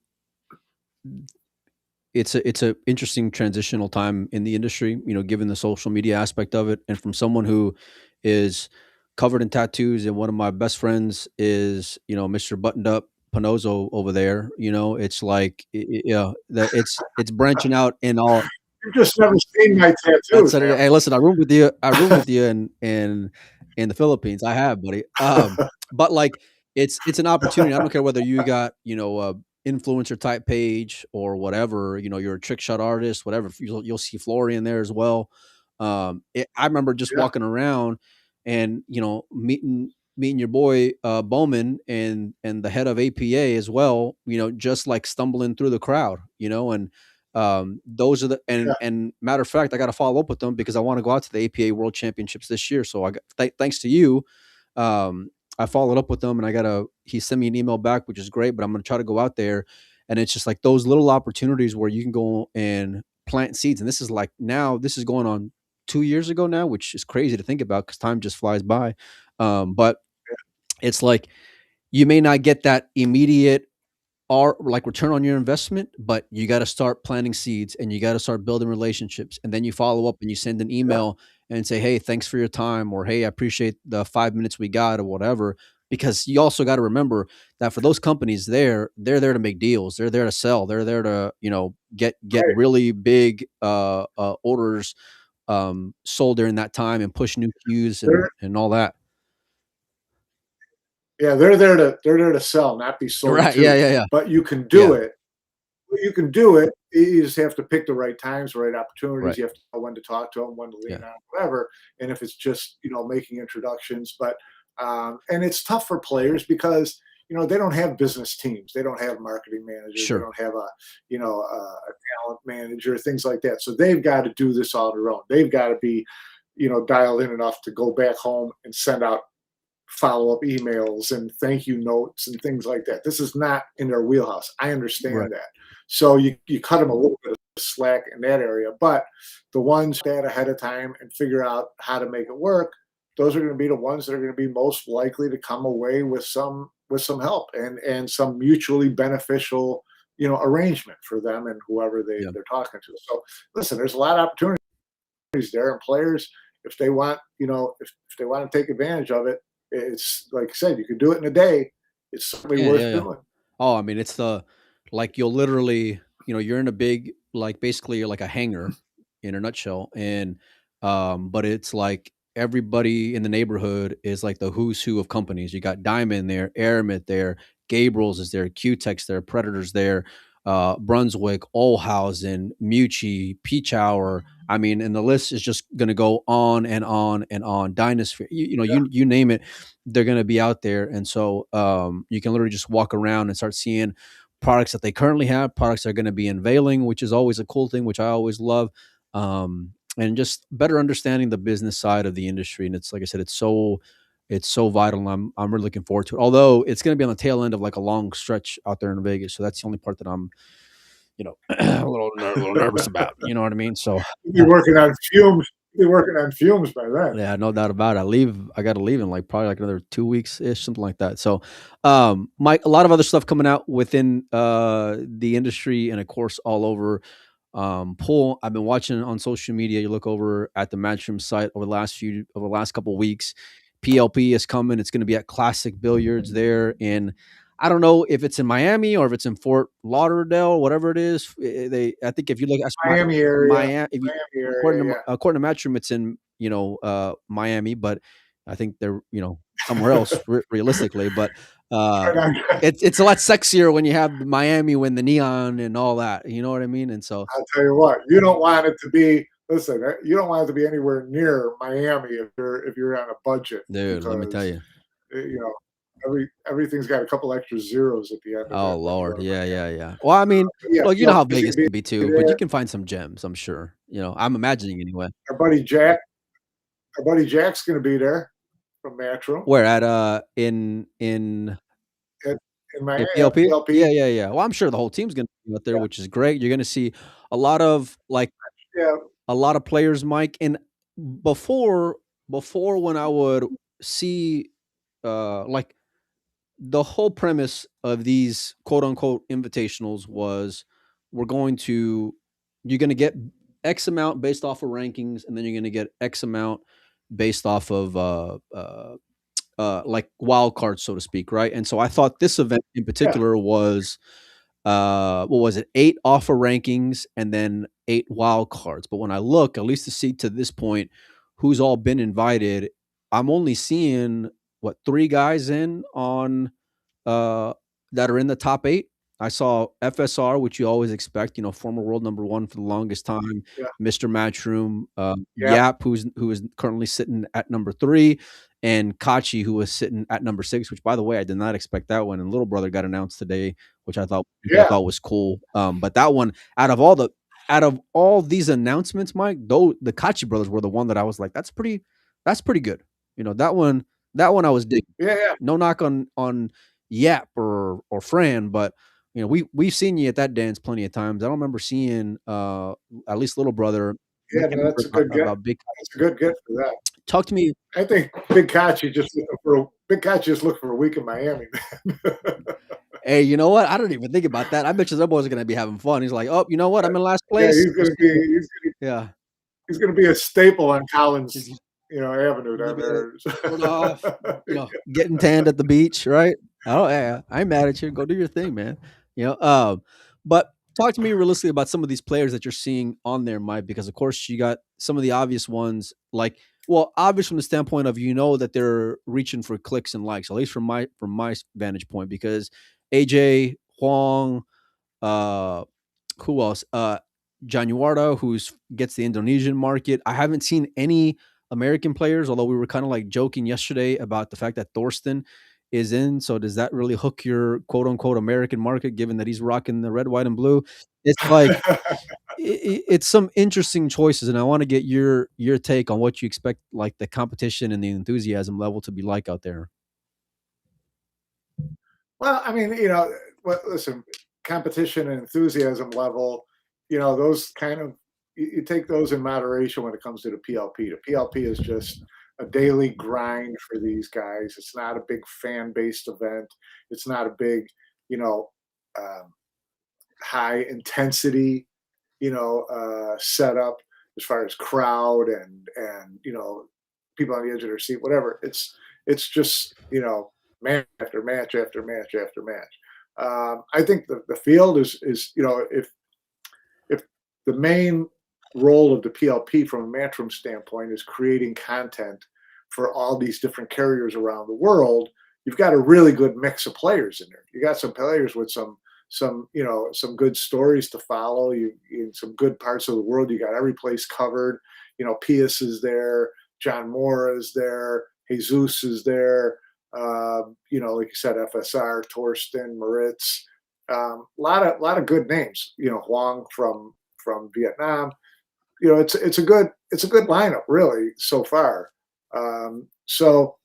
Speaker 2: it's a interesting transitional time in the industry, given the social media aspect of it. And from someone who is covered in tattoos, and one of my best friends is, Mr. Buttoned Up Panozzo over there, it's like, yeah, that it's branching out in all.
Speaker 3: you've just never seen my
Speaker 2: That's
Speaker 3: tattoos,
Speaker 2: it.
Speaker 3: man.
Speaker 2: Hey, listen, I roomed with you in the Philippines. I have, buddy. But like it's an opportunity. I don't care whether you got, a influencer type page or whatever, you're a trick shot artist, whatever. You'll see Florian there as well. I remember just
Speaker 3: Yeah,
Speaker 2: walking around and, meeting your boy Bowman and the head of APA as well, just like stumbling through the crowd, and those are the,
Speaker 3: yeah,
Speaker 2: and matter of fact, I got to follow up with them because I want to go out to the APA World Championships this year. So thanks to you, um, I followed up with them, and he sent me an email back, which is great. But I'm gonna try to go out there, and it's just like those little opportunities where you can go and plant seeds. And this is going on 2 years ago now, which is crazy to think about because time just flies by. But it's like you may not get that immediate are like return on your investment, but you got to start planting seeds and you got to start building relationships. And then you follow up and you send an
Speaker 3: yeah.
Speaker 2: email and say, hey, thanks for your time, or hey, I appreciate the 5 minutes we got, or whatever. Because you also got to remember that for those companies, they're there to make deals. They're there to sell. They're there to, get
Speaker 3: Right.
Speaker 2: really big orders sold during that time and push new cues
Speaker 3: They're
Speaker 2: and all that.
Speaker 3: yeah, they're there to sell, not be sold
Speaker 2: Right. Yeah.
Speaker 3: to.
Speaker 2: Yeah. Yeah.
Speaker 3: But you can do
Speaker 2: Yeah.
Speaker 3: it. You can do it. You just have to pick the right times, the right opportunities.
Speaker 2: Right.
Speaker 3: You have to know when to talk to them, when to lean
Speaker 2: Yeah.
Speaker 3: on, whatever. And if it's just making introductions, but and it's tough for players because they don't have business teams, they don't have marketing managers, they
Speaker 2: Sure.
Speaker 3: don't have a talent manager, things like that. So they've got to do this on their own. They've got to be dialed in enough to go back home and send out follow-up emails and thank you notes and things like that. This is not in their wheelhouse. I
Speaker 2: Right.
Speaker 3: understand that. So you cut them a little bit of slack in that area. But the ones that ahead of time and figure out how to make it work, those are going to be the ones that are going to be most likely to come away with some help and some mutually beneficial arrangement for them and whoever
Speaker 2: Yeah.
Speaker 3: they're talking to. So listen, there's a lot of opportunities there, and players, if they want, if they want to take advantage of it, it's like I said, you could do it in a day. It's certainly
Speaker 2: Yeah.
Speaker 3: worth
Speaker 2: Yeah. Yeah.
Speaker 3: doing.
Speaker 2: Oh, I mean, it's like you'll literally, you're in a big, like basically you're like a hangar in a nutshell. And, but it's like everybody in the neighborhood is like the who's who of companies. You got Diamond there, Aramid there, Gabriel's is there, Q-Tex there, Predators there, Brunswick, Olhausen, Mucci, Peach Hour. I mean, and the list is just going to go on and on and on. Dinosphere,
Speaker 3: Yeah,
Speaker 2: you name it, they're going to be out there. And so you can literally just walk around and start seeing products that they currently have, products that are going to be unveiling, which is always a cool thing, which I always love. And just better understanding the business side of the industry. And it's like I said, it's so vital. And I'm really looking forward to it. Although it's going to be on the tail end of like a long stretch out there in Vegas. So that's the only part that I'm, a little nervous about. You know what I mean? So
Speaker 3: you'll be working on fumes. You'll be working on fumes by then.
Speaker 2: yeah, no doubt about it. I got to leave in like probably like another 2 weeks ish, something like that. So, Mike, a lot of other stuff coming out within the industry and of course all over. pool. I've been watching on social media. You look over at the Matchroom site over the last couple of weeks. PLP is coming. It's going to be at Classic Billiards there, and I don't know if it's in Miami or if it's in Fort Lauderdale, whatever it is. I think if you look at
Speaker 3: Miami area.
Speaker 2: Miami, if you,
Speaker 3: Miami area. Yeah.
Speaker 2: according to Matchroom, it's in Miami, but I think they're somewhere else realistically. But uh, it's a lot sexier when you have Miami, when the neon and all that. You know what I mean? And so,
Speaker 3: I'll tell you what, you don't want it to be. Listen, you don't want it to be anywhere near Miami if you're on a budget,
Speaker 2: dude, let me tell
Speaker 3: because
Speaker 2: you.
Speaker 3: you know everything's got a couple extra zeros at the end of
Speaker 2: Oh
Speaker 3: it when you go
Speaker 2: Lord,
Speaker 3: to
Speaker 2: yeah,
Speaker 3: Miami.
Speaker 2: yeah, yeah. Well, I mean,
Speaker 3: Yeah,
Speaker 2: look, you know how
Speaker 3: PLP's
Speaker 2: Vegas
Speaker 3: gonna be
Speaker 2: can be too, but you
Speaker 3: there.
Speaker 2: can find some gems, I'm sure. I'm imagining anyway.
Speaker 3: Our buddy Jack, our buddy Jack's going to be there from Matchroom
Speaker 2: Where at in
Speaker 3: at, in Miami at
Speaker 2: PLP? Yeah,
Speaker 3: PLP.
Speaker 2: yeah, yeah. Well, I'm sure the whole team's gonna be out there,
Speaker 3: Yeah,
Speaker 2: which is great. You're gonna see a lot of
Speaker 3: yeah,
Speaker 2: a lot of players, Mike. And before when I would see like the whole premise of these quote unquote invitationals was we're going to you're going to get X amount based off of rankings, and then you're going to get X amount based off of like wild cards, so to speak, right? And so I thought this event in
Speaker 3: yeah,
Speaker 2: particular was what was it, 8 offer rankings and then 8 wild cards. But when I look, at least to see to this point who's all been invited, I'm only seeing what 3 guys in on uh, that are in the top 8. I saw FSR, which you always expect, former world number 1 for the longest time,
Speaker 3: yeah,
Speaker 2: Mr. Matchroom,
Speaker 3: yeah,
Speaker 2: Yap, who is currently sitting at number 3, and Kachi, who was sitting at number 6, which by the way, I did not expect that one. And Little Brother got announced today, which I
Speaker 3: yeah.
Speaker 2: thought was cool. But that one, out of all these announcements, Mike, though the Kachi brothers were the one that I was like, that's pretty good. That one I was digging.
Speaker 3: Yeah, yeah,
Speaker 2: No knock on Yap or Fran, but we've seen you at that dance plenty of times. I don't remember seeing at least Little Brother. I
Speaker 3: yeah.
Speaker 2: can't
Speaker 3: No,
Speaker 2: remember
Speaker 3: that's a good get.
Speaker 2: about Big.
Speaker 3: That's a good get for that.
Speaker 2: Talk to me.
Speaker 3: I think Big Kachi just looking for a week in Miami.
Speaker 2: Hey, you know what? I don't even think about that. I bet you that boy's gonna be having fun. He's like, oh, you know what? I'm in last
Speaker 3: Yeah,
Speaker 2: place. Yeah,
Speaker 3: he's gonna be a staple on Collins, Avenue
Speaker 2: he's
Speaker 3: down
Speaker 2: gonna be
Speaker 3: there.
Speaker 2: showing off, getting tanned at the beach, right? Oh yeah, I'm mad at you. Go do your thing, man. But talk to me realistically about some of these players that you're seeing on there, Mike, because of course you got some of the obvious ones, like, well, obvious from the standpoint of that they're reaching for clicks and likes, at least from my vantage point, because AJ Huang, uh, who else? Januardo, who's gets the Indonesian market. I haven't seen any American players, although we were kind of like joking yesterday about the fact that Thorsten is in. So does that really hook your quote unquote American market, given that he's rocking the red, white, and blue? It's like it's some interesting choices, and I want to get your take on what you expect, like the competition and the enthusiasm level to be like out there.
Speaker 3: Well, I mean, listen, competition and enthusiasm level, those kind of you take those in moderation when it comes to the PLP. The PLP is just a daily grind for these guys. It's not a big fan based event. It's not a big, you know, um, high intensity, setup as far as crowd and people on the edge of their seat, whatever. It's just match after match after match after match. I think the field is if the main role of the PLP from a matchroom standpoint is creating content for all these different carriers around the world, you've got a really good mix of players in there. You got some players with some good stories to follow. You in some good parts of the world. You got every place covered. Pius is there, John Mora is there, Jesus is there. Like you said, FSR, Torsten, Moritz, lot of good names. Huang from Vietnam. It's a good lineup really so far. So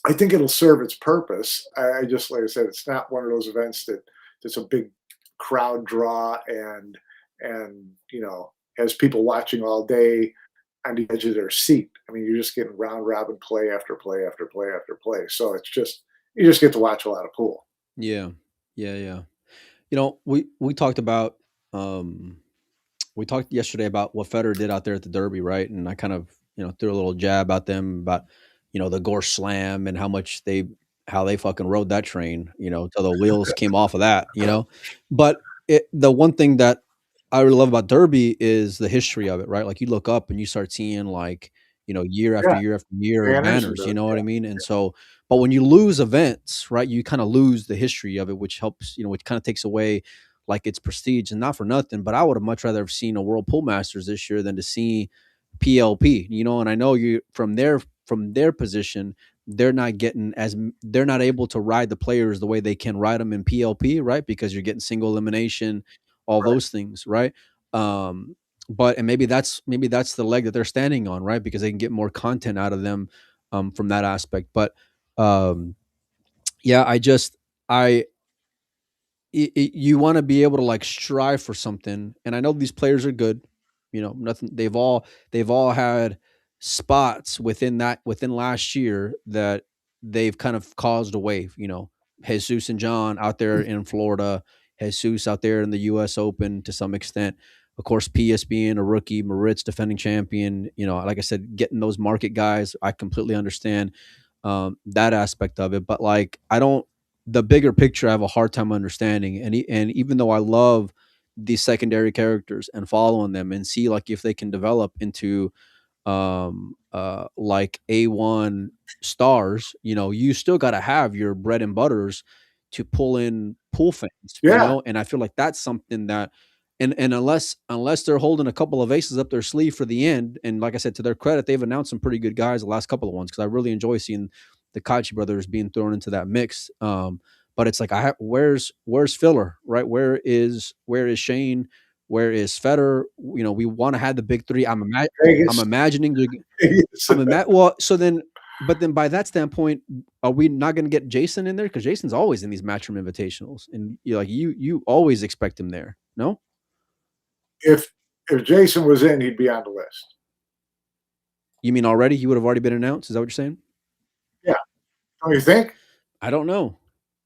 Speaker 3: I think it'll serve its purpose. I just like I said, it's not one of those events that's a big crowd draw and has people watching all day on the edge of their seat. I mean, you're just getting round robin play after play after play after play. So you just get to watch a lot of pool.
Speaker 2: Yeah, yeah, yeah. We talked about um we talked yesterday about what Federer did out there at the Derby, right? And I kind of, threw a little jab at them about, the Gorse Slam and how they fucking rode that train, till the wheels came off of that. But the one thing that I really love about Derby is the history of it, right? Like you look up and you start seeing like, year after
Speaker 3: Yeah,
Speaker 2: year after year of
Speaker 3: banners and
Speaker 2: banners, you
Speaker 3: the
Speaker 2: know what
Speaker 3: yeah,
Speaker 2: I mean? And so, but when you lose events, right, you kind of lose the history of it, which helps, which kind of takes away like its prestige. And not for nothing, but I would have much rather have seen a World Pool Masters this year than to see PLP, and I know you from their position, they're not able to ride the players the way they can ride them in PLP, right? Because you're getting single elimination, all
Speaker 3: right.
Speaker 2: those things, right? Um, but and maybe that's the leg that they're standing on, right? Because they can get more content out of them from that aspect. But um, yeah, I you want to be able to like strive for something, and I know these players are good, nothing, they've all had spots within last year that they've kind of caused a wave, Jesus and John out there in Florida, Jesus out there in the US Open to some extent, of course PS being a rookie, Moritz defending champion, like I said, getting those market guys, I completely understand that aspect of it, but like I don't, the bigger picture I have a hard time understanding. And even though I love these secondary characters and following them and see like if they can develop into like A1 stars, you still got to have your bread and butters to pull in pool fans,
Speaker 3: Yeah,
Speaker 2: and I feel like that's something that and unless they're holding a couple of aces up their sleeve for the end, and like I said, to their credit, they've announced some pretty good guys the last couple of ones because I really enjoy seeing the Kachi brothers being thrown into that mix. But it's like where's filler, right? Where is Shane? Where is Federer? We want to have the big three. I'm
Speaker 3: Vegas.
Speaker 2: imagining they're
Speaker 3: Vegas.
Speaker 2: well, so then, but then by that standpoint, are we not going to get Jason in there? Because Jason's always in these Matchroom Invitationals, and you always expect him there. No,
Speaker 3: If Jason was in, he'd be on the list.
Speaker 2: you mean already? He would have already been announced. Is that what you're saying?
Speaker 3: Yeah, don't you think?
Speaker 2: I don't know.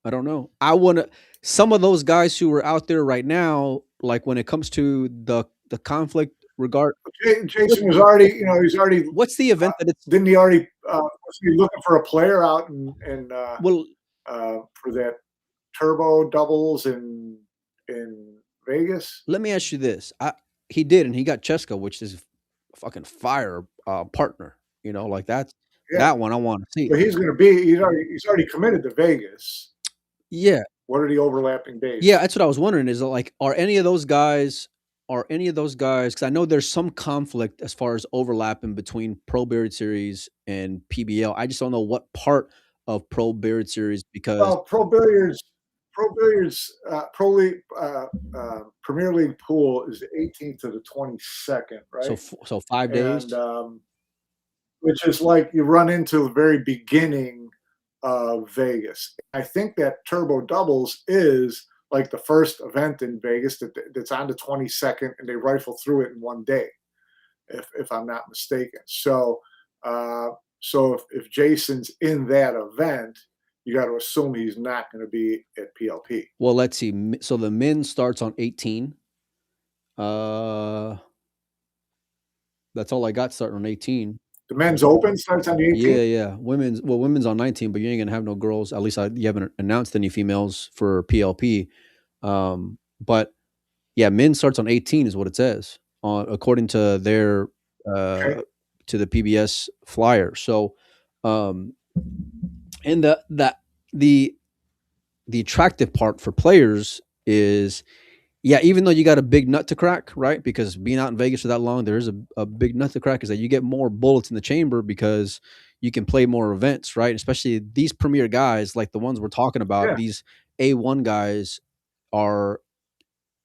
Speaker 2: I don't know. I want to. Some of those guys who are out there right now, like when it comes to the conflict regard,
Speaker 3: Jason was already, he's already.
Speaker 2: what's the event that it's
Speaker 3: Didn't he already? Was he looking for a player out in
Speaker 2: well?
Speaker 3: for that turbo doubles in Vegas?
Speaker 2: Let me ask you this: he did, and he got Cheska, which is a fucking fire partner. Like
Speaker 3: Yeah,
Speaker 2: that one I want to see.
Speaker 3: but he's going to be. He's already committed to Vegas.
Speaker 2: Yeah,
Speaker 3: What are the overlapping dates?
Speaker 2: yeah, that's what I was wondering. Is like, are any of those guys? Are any of those guys? Because I know there's some conflict as far as overlapping between Pro Beard Series and PBL. I just don't know what part of Pro Beard Series because
Speaker 3: Well, Pro League, Premier League pool is the 18th to the 22nd,
Speaker 2: so
Speaker 3: right?
Speaker 2: 5 days.
Speaker 3: And which is like you run into the very beginning of Vegas. I think that Turbo Doubles is like the first event in Vegas that's on the 22nd, and they rifle through it in one day, if I'm not mistaken. So, if Jason's in that event, you got to assume he's not going to be at PLP.
Speaker 2: Well, let's see. So the men starts on 18. That's all I got starting on 18.
Speaker 3: The men's open starts on the 18th.
Speaker 2: Yeah. Women's on 19, but you ain't gonna have no girls. At least you haven't announced any females for PLP. But yeah, men starts on 18 is what it says on according to their
Speaker 3: Okay.
Speaker 2: to the PBS flyer. So, and the attractive part for players is yeah, even though you got a big nut to crack, right? Because being out in Vegas for that long, there is a big nut to crack. Is that you get more bullets in the chamber because you can play more events, right? Especially these premier guys, like the ones we're talking about,
Speaker 3: Yeah.
Speaker 2: these A1 guys are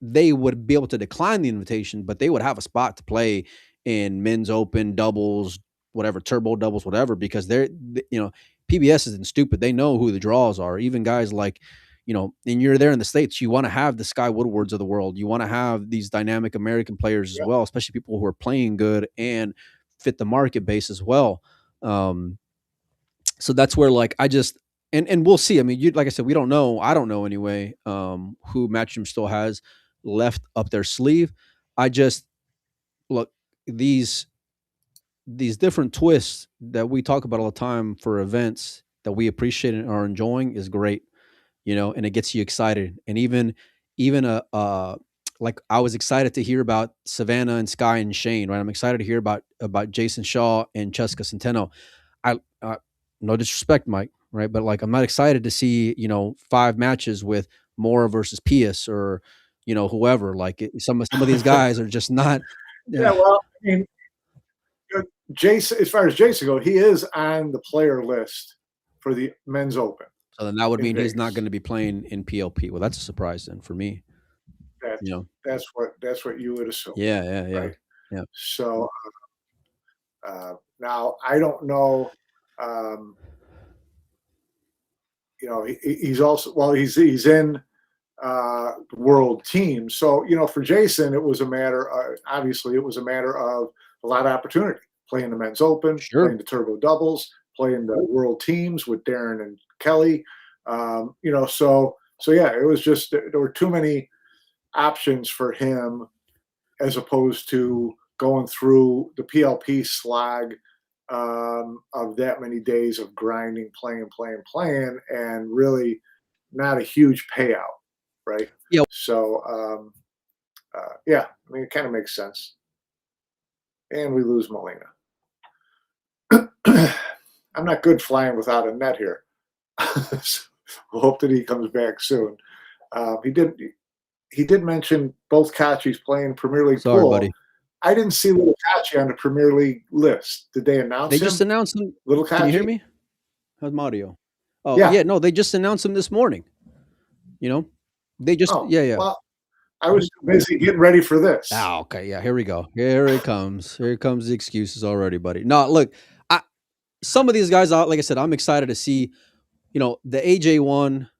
Speaker 2: they would be able to decline the invitation, but they would have a spot to play in men's open doubles, whatever turbo doubles, whatever, because PBS isn't stupid. They know who the draws are. Even guys like, and you're there in the States, you want to have the Sky Woodwards of the world. You want to have these dynamic American players as well, especially people who are playing good and fit the market base as well. So that's where like I just and we'll see. I mean, like I said, we don't know. I don't know anyway. Who Matchroom still has left up their sleeve. I just look, these different twists that we talk about all the time for events that we appreciate and are enjoying is great, and it gets you excited. And even like I was excited to hear about Savannah and Sky and Shane, right? I'm excited to hear about Jason Shaw and Cheska Centeno. I no disrespect, Mike, right? But like I'm not excited to see, 5 matches with Mora versus Pius or whoever. Like some of these guys are just not.
Speaker 3: Yeah,
Speaker 2: Yeah.
Speaker 3: well, I mean, Jason, as far as Jason go, he is on the player list for the men's open
Speaker 2: So then that would
Speaker 3: in
Speaker 2: mean he's not
Speaker 3: Vegas.
Speaker 2: going to be playing in PLP. Well, that's a surprise then for me.
Speaker 3: That's
Speaker 2: You know.
Speaker 3: that's what you would assume,
Speaker 2: Yeah, yeah, yeah,
Speaker 3: right?
Speaker 2: yeah.
Speaker 3: So now I don't know. Um, he's also, well, he's in world team. So for Jason, it was a matter. Obviously, it was a matter of a lot of opportunity playing the men's open,
Speaker 2: Sure.
Speaker 3: playing the turbo doubles, playing the world teams with Darren and Kelly. So yeah, it was just there were too many options for him as opposed to going through the PLP slog of that many days of grinding, playing, and really not a huge payout, right?
Speaker 2: Yeah.
Speaker 3: So, yeah, I mean, it kind of makes sense. And we lose Molina. I'm not good flying without a net here. So we'll hope that he comes back soon. He did mention both Kachi's playing Premier League
Speaker 2: Sorry,
Speaker 3: pool.
Speaker 2: buddy.
Speaker 3: I didn't see Little Kachi on the Premier League list. Did they announce
Speaker 2: They
Speaker 3: him?
Speaker 2: just announced him.
Speaker 3: Little
Speaker 2: Can you hear
Speaker 3: Kachi?
Speaker 2: me? How's my audio? Oh,
Speaker 3: Yeah.
Speaker 2: yeah, no, they just announced him this morning. They just
Speaker 3: Oh,
Speaker 2: yeah.
Speaker 3: well, I was too busy getting ready for this.
Speaker 2: Ah, okay, yeah, here we go. Here it comes. Here comes the excuses already, buddy. No, look, some of these guys, like I said, I'm excited to see, the AJ one.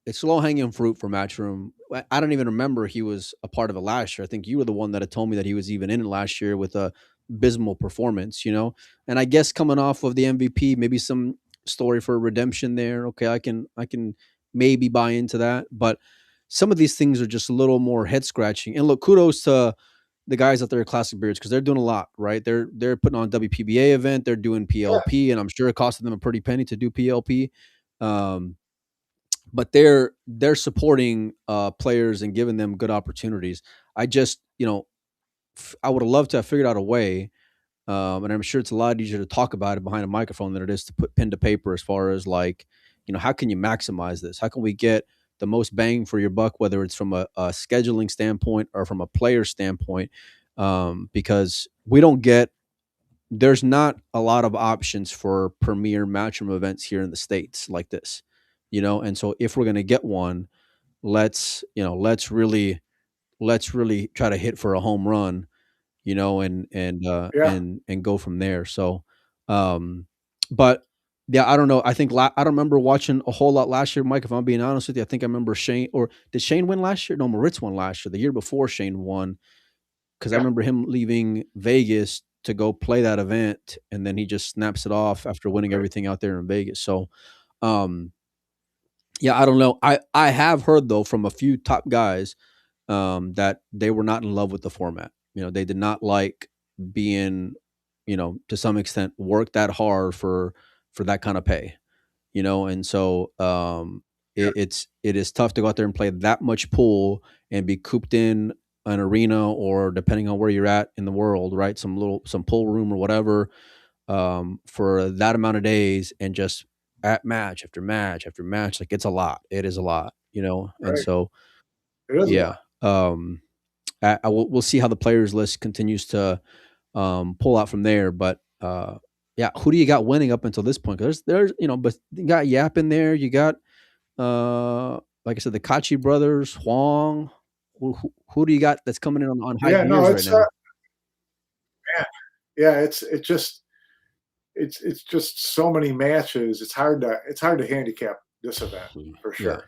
Speaker 2: It's low hanging fruit for Matchroom. I don't even remember he was a part of it last year. I think you were the one that had told me that he was even in it last year with a abysmal performance, And I guess coming off of the MVP, maybe some story for redemption there. Okay, I can maybe buy into that, but some of these things are just a little more head scratching. And look, kudos to the guys out there at Classic Beards because they're doing a lot, right? They're putting on a WPBA event, they're doing
Speaker 3: Yeah.
Speaker 2: PLP, and I'm sure it costed them a pretty penny to do PLP. But they're supporting players and giving them good opportunities. I just, I would have loved to have figured out a way, and I'm sure it's a lot easier to talk about it behind a microphone than it is to put pen to paper. As far as like, how can you maximize this? How can we get the most bang for your buck, whether it's from a scheduling standpoint or from a player standpoint? Because there's not a lot of options for premier matchroom events here in the States like this, and so if we're going to get one, let's really try to hit for a home run,
Speaker 3: Yeah.
Speaker 2: and go from there. So, um, but yeah, I don't know. I think I don't remember watching a whole lot last year, Mike. If I'm being honest with you, I think I remember Shane, or did Shane win last year? No, Moritz won last year. The year before Shane won, because I
Speaker 3: Yeah.
Speaker 2: remember him leaving Vegas to go play that event, and then he just snaps it off after winning
Speaker 3: Right.
Speaker 2: everything out there in Vegas. So, um, yeah, I don't know. I have heard though from a few top guys that they were not in love with the format. They did not like being, to some extent, worked that hard for that kind of pay. And so
Speaker 3: Yeah.
Speaker 2: it is tough to go out there and play that much pool and be cooped in an arena, or depending on where you're at in the world, right? Some pool room or whatever, for that amount of days, and just at match after match after match. Like, it's a lot. It is a lot, and
Speaker 3: Right.
Speaker 2: so
Speaker 3: It is a
Speaker 2: yeah.
Speaker 3: lot.
Speaker 2: We'll see how the players list continues to pull out from there. But yeah, who do you got winning up until this point? 'Cause there's but you got Yap in there. You got like I said, the Kachi brothers, Huang. Who do you got that's coming in on high
Speaker 3: Yeah. No,
Speaker 2: gears right
Speaker 3: it's
Speaker 2: now?
Speaker 3: yeah. Yeah. It's just so many matches. It's hard to handicap this event for
Speaker 2: Yeah.
Speaker 3: sure.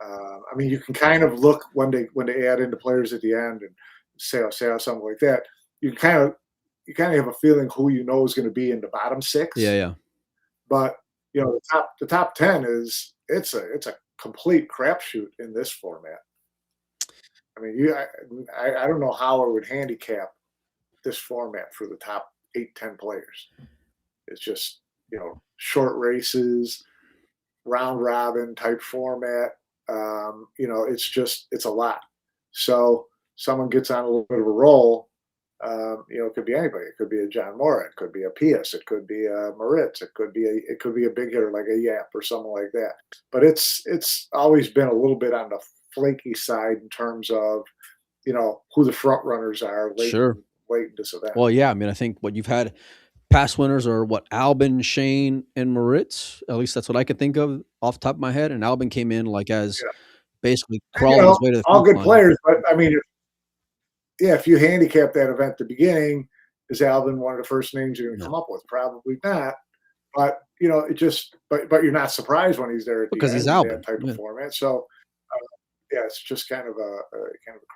Speaker 3: I mean, you can kind of look when they add into players at the end and say something like that. You kind of have a feeling who is going to be in the bottom six.
Speaker 2: Yeah. Yeah.
Speaker 3: But the top 10 it's a complete crapshoot in this format. I mean, I don't know how I would handicap this format for the top 8, 10 players. It's just, short races, round robin type format. It's a lot. So someone gets on a little bit of a roll. It could be anybody. It could be a John Mora. It could be a Pius. It could be a Moritz. It could be a big hitter like a Yap or something like that. But it's always been a little bit on the flaky side in terms of who the front runners are late
Speaker 2: Sure.
Speaker 3: in this event.
Speaker 2: Well, yeah. I mean, I think what you've had past winners are Albin, Shane, and Moritz. At least that's what I could think of off the top of my head. And Albin came in like as basically crawling his way to the
Speaker 3: all good
Speaker 2: line.
Speaker 3: players. But I mean, if you handicap that event at the beginning, is Albin one of the first names you're going to come up with? Probably not. But but you're not surprised when he's there at
Speaker 2: because
Speaker 3: the
Speaker 2: he's
Speaker 3: end,
Speaker 2: Albin.
Speaker 3: that type of format. So it's just kind of a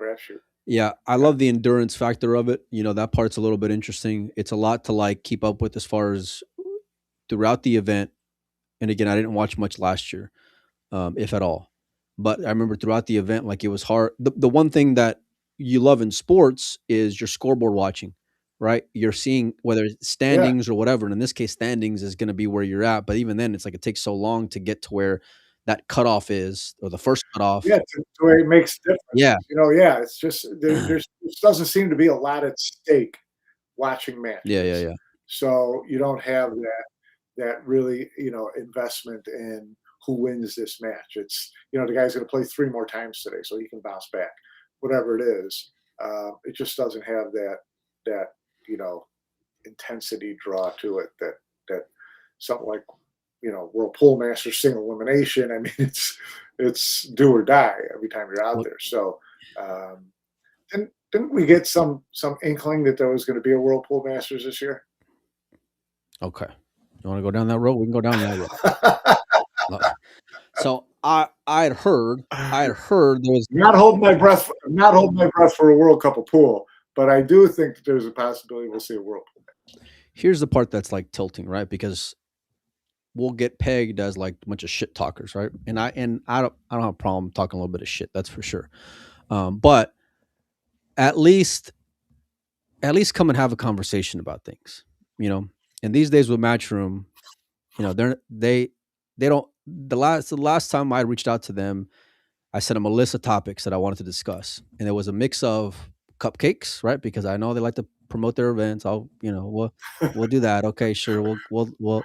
Speaker 3: crapshoot.
Speaker 2: Yeah, I love the endurance factor of it. That part's a little bit interesting. It's a lot to like keep up with as far as throughout the event. And again, I didn't watch much last year, if at all. But I remember throughout the event, like it was hard. The one thing that you love in sports is your scoreboard watching, right? You're seeing whether it's standings or whatever. And in this case, standings is going to be where you're at. But even then, it's like it takes so long to get to where that cutoff is, or the first cutoff.
Speaker 3: Yeah, to where it makes difference.
Speaker 2: Yeah.
Speaker 3: It's just there doesn't seem to be a lot at stake watching matches.
Speaker 2: Yeah.
Speaker 3: So you don't have that really, investment in who wins this match. It's, the guy's going to play 3 more times today, so he can bounce back. Whatever it is, it just doesn't have that intensity draw to it that something like World Pool Masters single elimination. I mean, it's do or die every time you're out there. So didn't we get some inkling that there was going to be a World Pool Masters this year?
Speaker 2: Okay, you want to go down that road? We can go down that road. So I had heard there was
Speaker 3: I'm not holding my breath for a World Cup of pool, but I do think that there's a possibility we'll see a World Pool match.
Speaker 2: Here's the part that's like tilting, right? Because we'll get pegged as like a bunch of shit talkers, right? And I don't have a problem talking a little bit of shit, that's for sure. But at least come and have a conversation about things, And these days with Matchroom, they don't. The last time I reached out to them, I sent them a list of topics that I wanted to discuss, and there was a mix of cupcakes, right? Because I know they like to promote their events. We'll do that. Okay, sure. We'll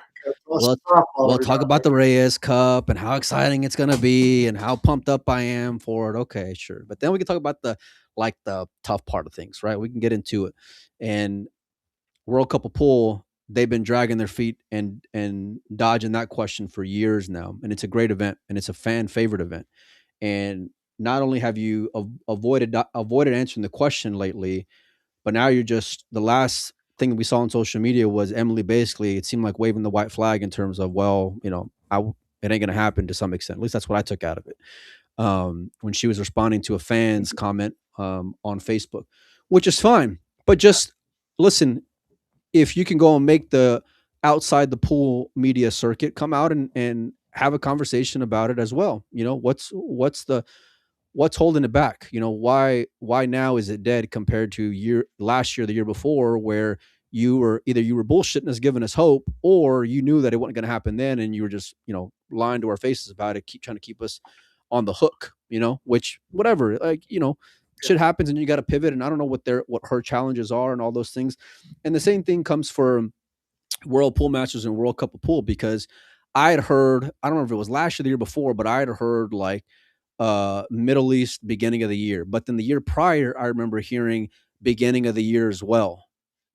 Speaker 2: talk about the Reyes Cup and how exciting it's gonna be and how pumped up I am for it. Okay, sure. But then we can talk about the tough part of things, right? We can get into it. And World Cup of Pool, they've been dragging their feet and dodging that question for years now. And it's a great event, and it's a fan favorite event. And not only have you avoided answering the question lately, but now you're just, the last thing we saw on social media was Emily basically, it seemed like waving the white flag in terms of, it ain't going to happen to some extent. At least that's what I took out of it. When she was responding to a fan's comment on Facebook, which is fine. But just listen, if you can go and make the outside the pool media circuit come out and have a conversation about it as well. What's holding it back? Why now is it dead compared to last year, the year before, where you were bullshitting us, giving us hope, or you knew that it wasn't going to happen then, and you were just lying to our faces about it, trying to keep us on the hook. Which whatever, shit happens, and you got to pivot. And I don't know what her challenges are and all those things. And the same thing comes for World Pool Masters and World Cup of Pool, because I had heard, I don't know if it was last year, the year before, but I had heard like Middle East beginning of the year. But then the year prior, I remember hearing beginning of the year as well,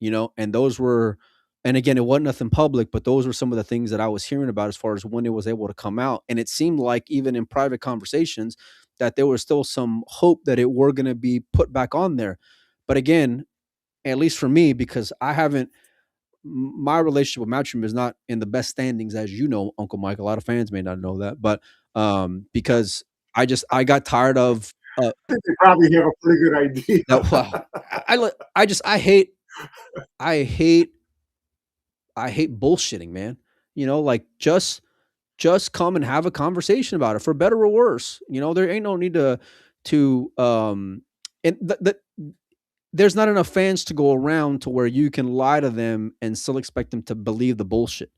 Speaker 2: and those were, and again, it wasn't nothing public, but those were some of the things that I was hearing about as far as when it was able to come out. And it seemed like even in private conversations that there was still some hope that it were going to be put back on there. But again, at least for me, because my relationship with Matchroom is not in the best standings, as you know, Uncle Mike. A lot of fans may not know that, but because I got tired of.
Speaker 3: I think they probably have a pretty good idea.
Speaker 2: I hate bullshitting, man. Like just come and have a conversation about it, for better or worse. There ain't no need to and there's not enough fans to go around to where you can lie to them and still expect them to believe the bullshit.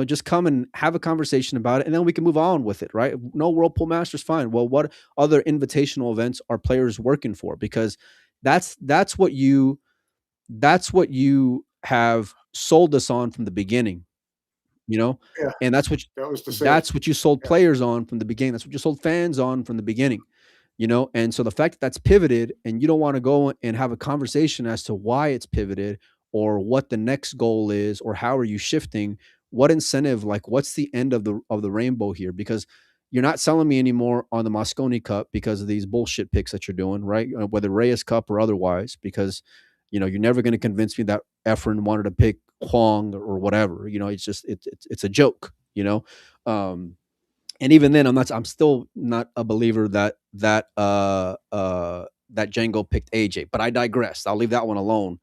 Speaker 2: Just come and have a conversation about it, and then we can move on with it, right? No Whirlpool Masters, fine. Well, what other invitational events are players working for? Because that's that's what you that's what you have sold us on from the beginning, you know,
Speaker 3: Yeah,
Speaker 2: and
Speaker 3: that was the sales.
Speaker 2: that's what you sold
Speaker 3: Yeah.
Speaker 2: players on from the beginning. That's what you sold fans on from the beginning, and so the fact that that's pivoted and you don't want to go and have a conversation as to why it's pivoted or what the next goal is or how are you shifting, what incentive, like what's the end of the rainbow here? Because you're not selling me anymore on the Mosconi Cup because of these bullshit picks that you're doing, right? Whether Reyes Cup or otherwise, because you're never going to convince me that Efren wanted to pick Huang or whatever. It's just it's a joke, um and even then I'm still not a believer that Django picked AJ, but I digress. I'll leave that one alone,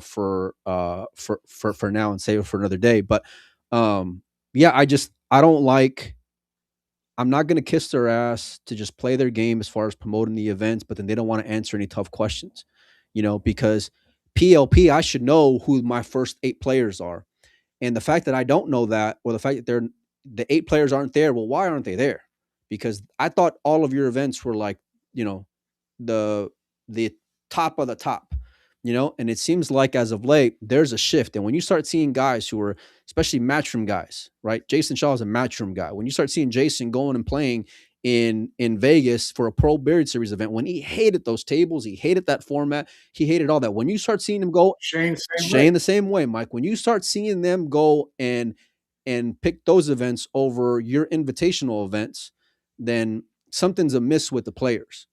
Speaker 2: for now and save it for another day. But yeah, I don't like, I'm not going to kiss their ass to just play their game as far as promoting the events, but then they don't want to answer any tough questions, because PLP, I should know who my first 8 players are. And the fact that I don't know that, or the fact that the 8 players aren't there, well, why aren't they there? Because I thought all of your events were like, you know, the the top of the top, and it seems like as of late there's a shift. And when you start seeing guys who are, especially matchroom guys, right? Jason Shaw is a matchroom guy. When you start seeing Jason going and playing in Vegas for a Pro Beard Series event, when he hated those tables, he hated that format, he hated all that. When you start seeing him go,
Speaker 3: Shane, same way.
Speaker 2: Shane the same way, Mike. When you start seeing them go and pick those events over your invitational events, then something's amiss with the players,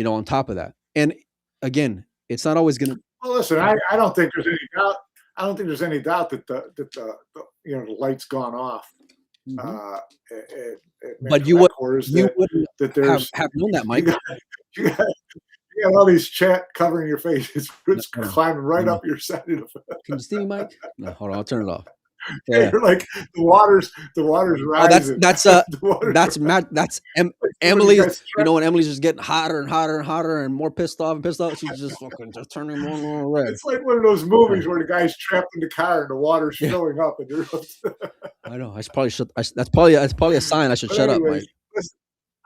Speaker 2: on top of that. And again, it's not always going to.
Speaker 3: Well, listen, I don't think there's any doubt. I don't think there's any doubt that the light's gone off.
Speaker 2: But you wouldn't
Speaker 3: that there's
Speaker 2: have known that, Mike.
Speaker 3: You got all these chat covering your face. It's climbing right up your side of the.
Speaker 2: Can you see me, Mike? No, hold on, I'll turn it off.
Speaker 3: Yeah. You're like the water's rising.
Speaker 2: That's Emily's. When Emily's just getting hotter and hotter and hotter and more pissed off, she's just fucking just turning more red.
Speaker 3: It's like one of those movies where the guy's trapped in the car and the water's filling up, and you're.
Speaker 2: I know. I probably should. That's probably a sign I should shut up, Mike.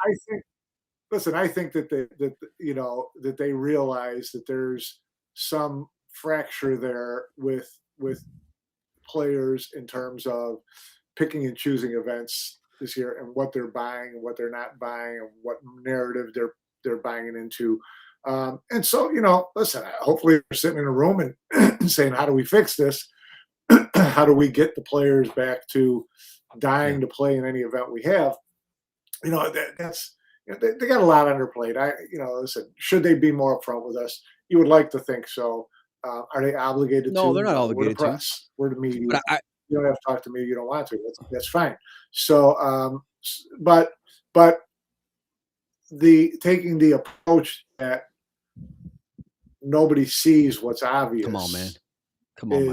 Speaker 3: I think that they realize that there's some fracture there with players in terms of picking and choosing events this year and what they're buying and what they're not buying and what narrative they're buying it into. And so, listen, hopefully they're sitting in a room and saying, how do we fix this? How do we get the players back to dying to play in any event we have? That's they got a lot on their plate. Listen, should they be more upfront with us? You would like to think so. Are they obligated to?
Speaker 2: No, they're not obligated
Speaker 3: to. We're the press. We're the media. You don't have to talk to me. You don't want to. That's fine. So, but taking the approach that nobody sees what's obvious.
Speaker 2: Come on, man.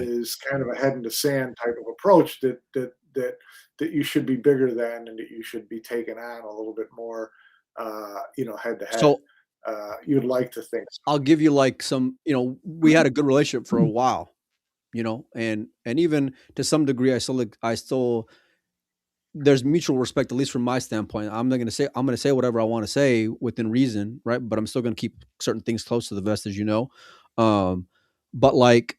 Speaker 3: Is kind of a head in the sand type of approach that you should be bigger than, and that you should be taken on a little bit more, head to head.
Speaker 2: So
Speaker 3: you'd like to think so.
Speaker 2: I'll give you like some, we had a good relationship for a while, and even to some degree, I still there's mutual respect, at least from my standpoint. I'm going to say whatever I want to say within reason, right? But I'm still going to keep certain things close to the vest, as you know. But like,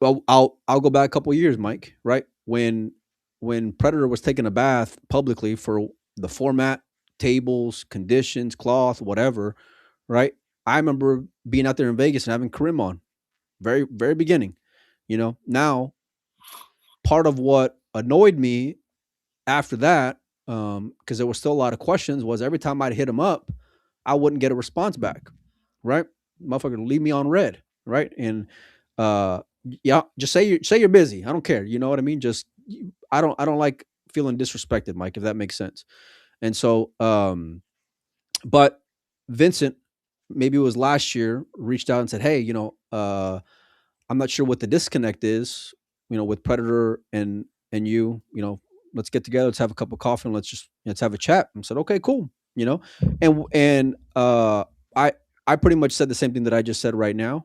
Speaker 2: well, I'll go back a couple of years, Mike, right? When Predator was taking a bath publicly for the format, tables, conditions, cloth, whatever, right? I remember being out there in Vegas and having Karim on, very, very beginning. Now part of what annoyed me after that, because there was still a lot of questions, was every time I'd hit him up, I wouldn't get a response back, right? Motherfucker leave me on red, right? And yeah, just say you're busy. I don't care. You know what I mean? Just I don't like feeling disrespected, Mike, if that makes sense. And so, but Vincent, maybe it was last year, reached out and said, hey, I'm not sure what the disconnect is, with Predator and you, let's get together, let's have a cup of coffee and let's have a chat. And said, okay, cool. And I I pretty much said the same thing that I just said right now,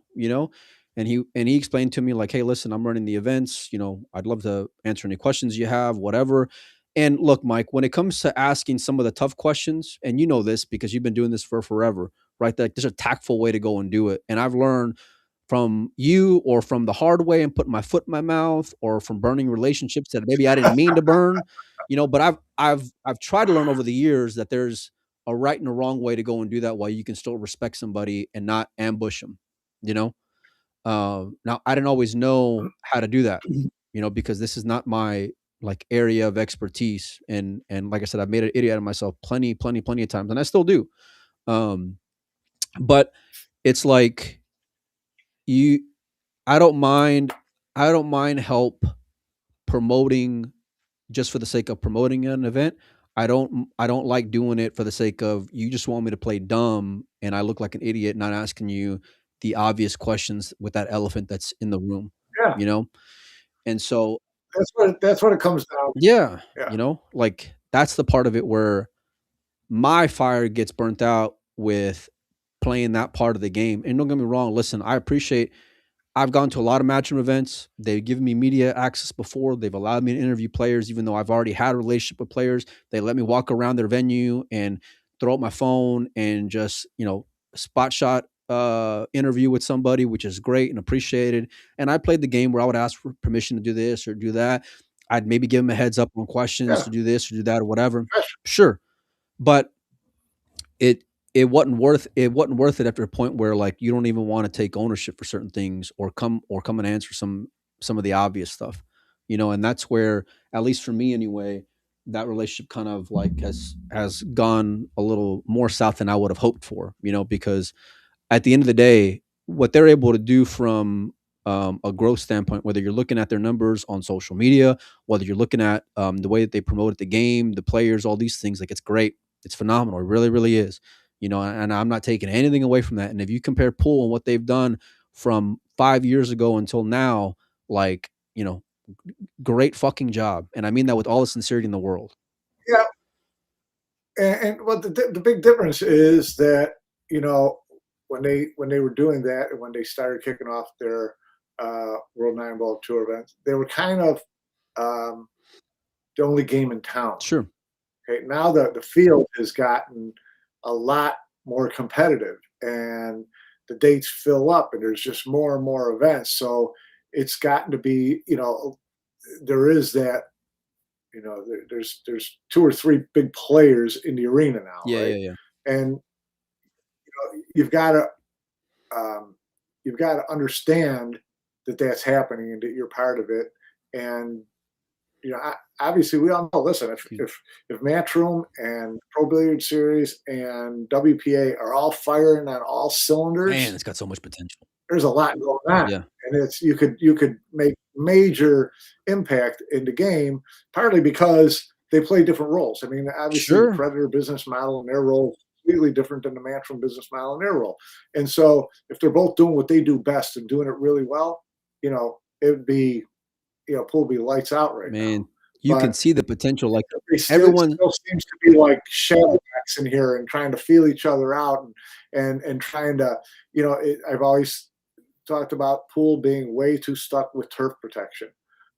Speaker 2: and he explained to me like, "Hey, listen, I'm running the events, I'd love to answer any questions you have, whatever." And look, Mike, when it comes to asking some of the tough questions, and you know this because you've been doing this for forever, right? That there's a tactful way to go and do it. And I've learned from you or from the hard way and putting my foot in my mouth or from burning relationships that maybe I didn't mean to burn, but I've tried to learn over the years that there's a right and a wrong way to go and do that while you can still respect somebody and not ambush them, you know? Now I didn't always know how to do that, because this is not my like area of expertise. And like I said, I've made an idiot out of myself plenty of times, and I still do. Um, but it's like you I don't mind I don't mind help promoting just for the sake of promoting an event. I don't like doing it for the sake of you just want me to play dumb and I look like an idiot not asking you the obvious questions with that elephant that's in the room,
Speaker 3: Yeah,
Speaker 2: you know? And so
Speaker 3: that's what it comes down to.
Speaker 2: yeah,
Speaker 3: Yeah,
Speaker 2: like that's the part of it where my fire gets burnt out with playing that part of the game. And don't get me wrong, listen, I've gone to a lot of matchroom events. They've given me media access before. They've allowed me to interview players, even though I've already had a relationship with players. They let me walk around their venue and throw out my phone and just, spot shot interview with somebody, which is great and appreciated. And I played the game where I would ask for permission to do this or do that. I'd maybe give them a heads up on questions
Speaker 3: yeah.
Speaker 2: to do this or do that or whatever. Sure. But it it wasn't worth it after a point where like you don't even want to take ownership for certain things or come and answer some of the obvious stuff, and that's where, at least for me anyway, that relationship kind of like has gone a little more south than I would have hoped for, because at the end of the day, what they're able to do from a growth standpoint, whether you're looking at their numbers on social media, whether you're looking at the way that they promoted the game, the players, all these things, like it's great. It's phenomenal. It really, really is. And I'm not taking anything away from that. And if you compare Pool and what they've done from 5 years ago until now, like, great fucking job. And I mean that with all the sincerity in the world.
Speaker 3: Yeah, and what the big difference is that when they were doing that and when they started kicking off their World Nine Ball Tour events, they were kind of um, the only game in town.
Speaker 2: Sure.
Speaker 3: Okay, now the field has gotten a lot more competitive, and the dates fill up, and there's just more and more events. So it's gotten to be, there is that, there's two or three big players in the arena now,
Speaker 2: Yeah,
Speaker 3: right?
Speaker 2: yeah, yeah.
Speaker 3: And you've got to um, you've got to understand that that's happening and that you're part of it. And obviously we all know. Listen, if Matchroom and Pro Billiard Series and WPA are all firing on all cylinders,
Speaker 2: Man, it's got so much potential.
Speaker 3: there's a lot going on,
Speaker 2: Yeah.
Speaker 3: and it's you could make major impact in the game, partly because they play different roles. I mean, obviously the
Speaker 2: Sure.
Speaker 3: Predator business model and their role is completely different than the Matchroom business model and their role. And so if they're both doing what they do best and doing it really well, it would be, Pool would be lights out right now.
Speaker 2: Man, you can
Speaker 3: But
Speaker 2: see the potential. Like
Speaker 3: it
Speaker 2: everyone,
Speaker 3: still seems to be like shadowbacks in here and trying to feel each other out and trying to, I've always talked about Pool being way too stuck with turf protection,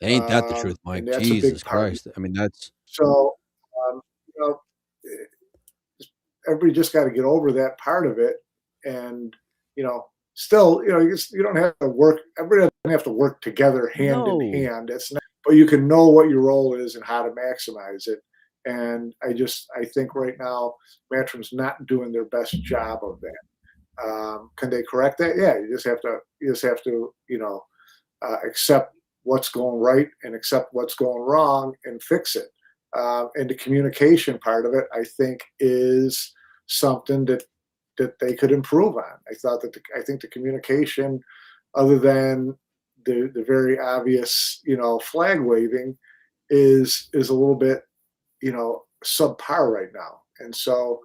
Speaker 2: ain't that the truth,
Speaker 3: and
Speaker 2: Mike?
Speaker 3: that's a big
Speaker 2: Jesus
Speaker 3: part of it.
Speaker 2: Christ. I mean, that's
Speaker 3: So, you know, everybody just got to get over that part of it, and still, you don't have to work. Everybody doesn't have to work together hand in
Speaker 2: no.
Speaker 3: hand. It's not, but you can know what your role is and how to maximize it. And I think right now, Matchroom's not doing their best job of that. Can they correct that? Yeah, you just have to accept what's going right and accept what's going wrong and fix it. And the communication part of it, I think, is something that they could improve on. I think the communication, other than the very obvious, flag waving, is a little bit, subpar right now. And so,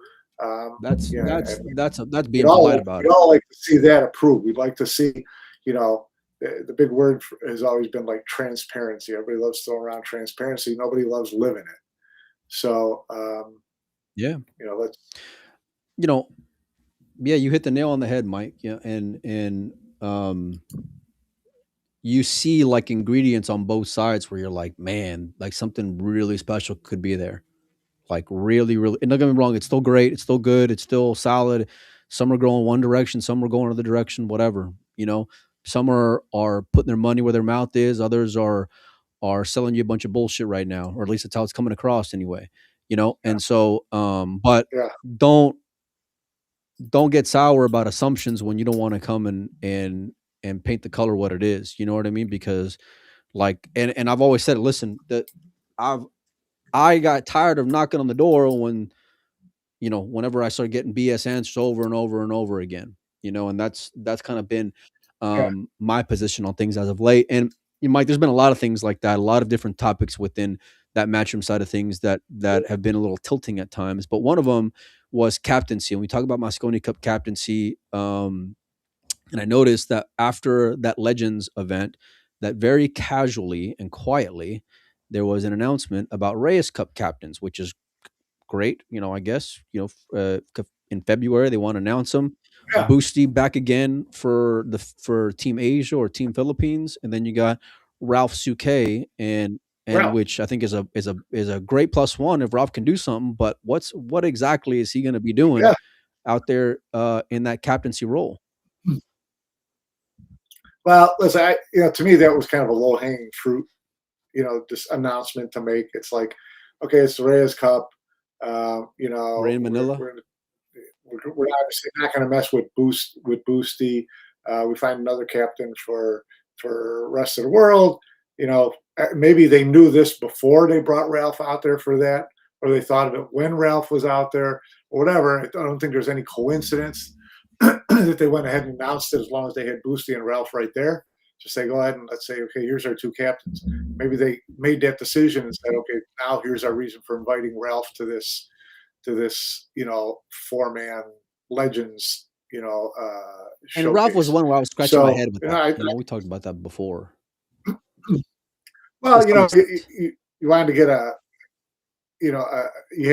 Speaker 2: That's
Speaker 3: yeah, I
Speaker 2: that's
Speaker 3: mean,
Speaker 2: that's
Speaker 3: we'd
Speaker 2: being
Speaker 3: all
Speaker 2: polite about
Speaker 3: we'd
Speaker 2: it.
Speaker 3: all like to see that approved. We'd like to see, the big word has always been like transparency. Everybody loves throwing around transparency. Nobody loves living it. So,
Speaker 2: Yeah.
Speaker 3: let's
Speaker 2: You know, Yeah, you hit the nail on the head, Mike. Yeah, and um, you see like ingredients on both sides where you're like, man, like something really special could be there. Like really, really. And don't get me wrong, it's still great, it's still good, it's still solid. Some are going one direction, some are going another direction, whatever. You know, some are putting their money where their mouth is. Others are selling you a bunch of bullshit right now, or at least that's how it's coming across anyway. You know, and so, but
Speaker 3: Yeah,
Speaker 2: don't don't get sour about assumptions when you don't want to come and paint the color what it is. You know what I mean? Because like, and I've always said, listen, that I've I got tired of knocking on the door when whenever I started getting BS answers over and over and over again. And that's kind of been
Speaker 3: yeah,
Speaker 2: my position on things as of late. And Mike, there's been a lot of things like that, a lot of different topics within that matchroom side of things that have been a little tilting at times. But one of them was captaincy, and we talk about Mosconi Cup captaincy. And I noticed that after that Legends event, that very casually and quietly, there was an announcement about Reyes Cup captains, which is great. I guess, in February they want to announce them.
Speaker 3: yeah,
Speaker 2: Boosty back again for Team Asia or Team Philippines, and then you got Ralph Suke, and
Speaker 3: Ralph.
Speaker 2: which I think is a great plus one if Ralph can do something. But what exactly is he going to be doing
Speaker 3: Yeah.
Speaker 2: out there in that captaincy role?
Speaker 3: Well, listen, to me that was kind of a low hanging fruit, this announcement to make. It's like, okay, it's the Reyes Cup.
Speaker 2: Rain Manila.
Speaker 3: We're obviously not going to mess with Boosty. We find another captain for rest of the world. Maybe they knew this before they brought Ralph out there for that, or they thought of it when Ralph was out there, or whatever. I don't think there's any coincidence that they went ahead and announced it as long as they had Boosty and Ralph right there. Just say, go ahead and let's say, okay, here's our two captains. Maybe they made that decision and said, okay, now here's our reason for inviting Ralph to this 4-man legends
Speaker 2: And Ralph was the
Speaker 3: showcase.
Speaker 2: one where I was scratching my
Speaker 3: So
Speaker 2: head with that. We talked about that before. To
Speaker 3: well,
Speaker 2: some extent.
Speaker 3: you wanted to get you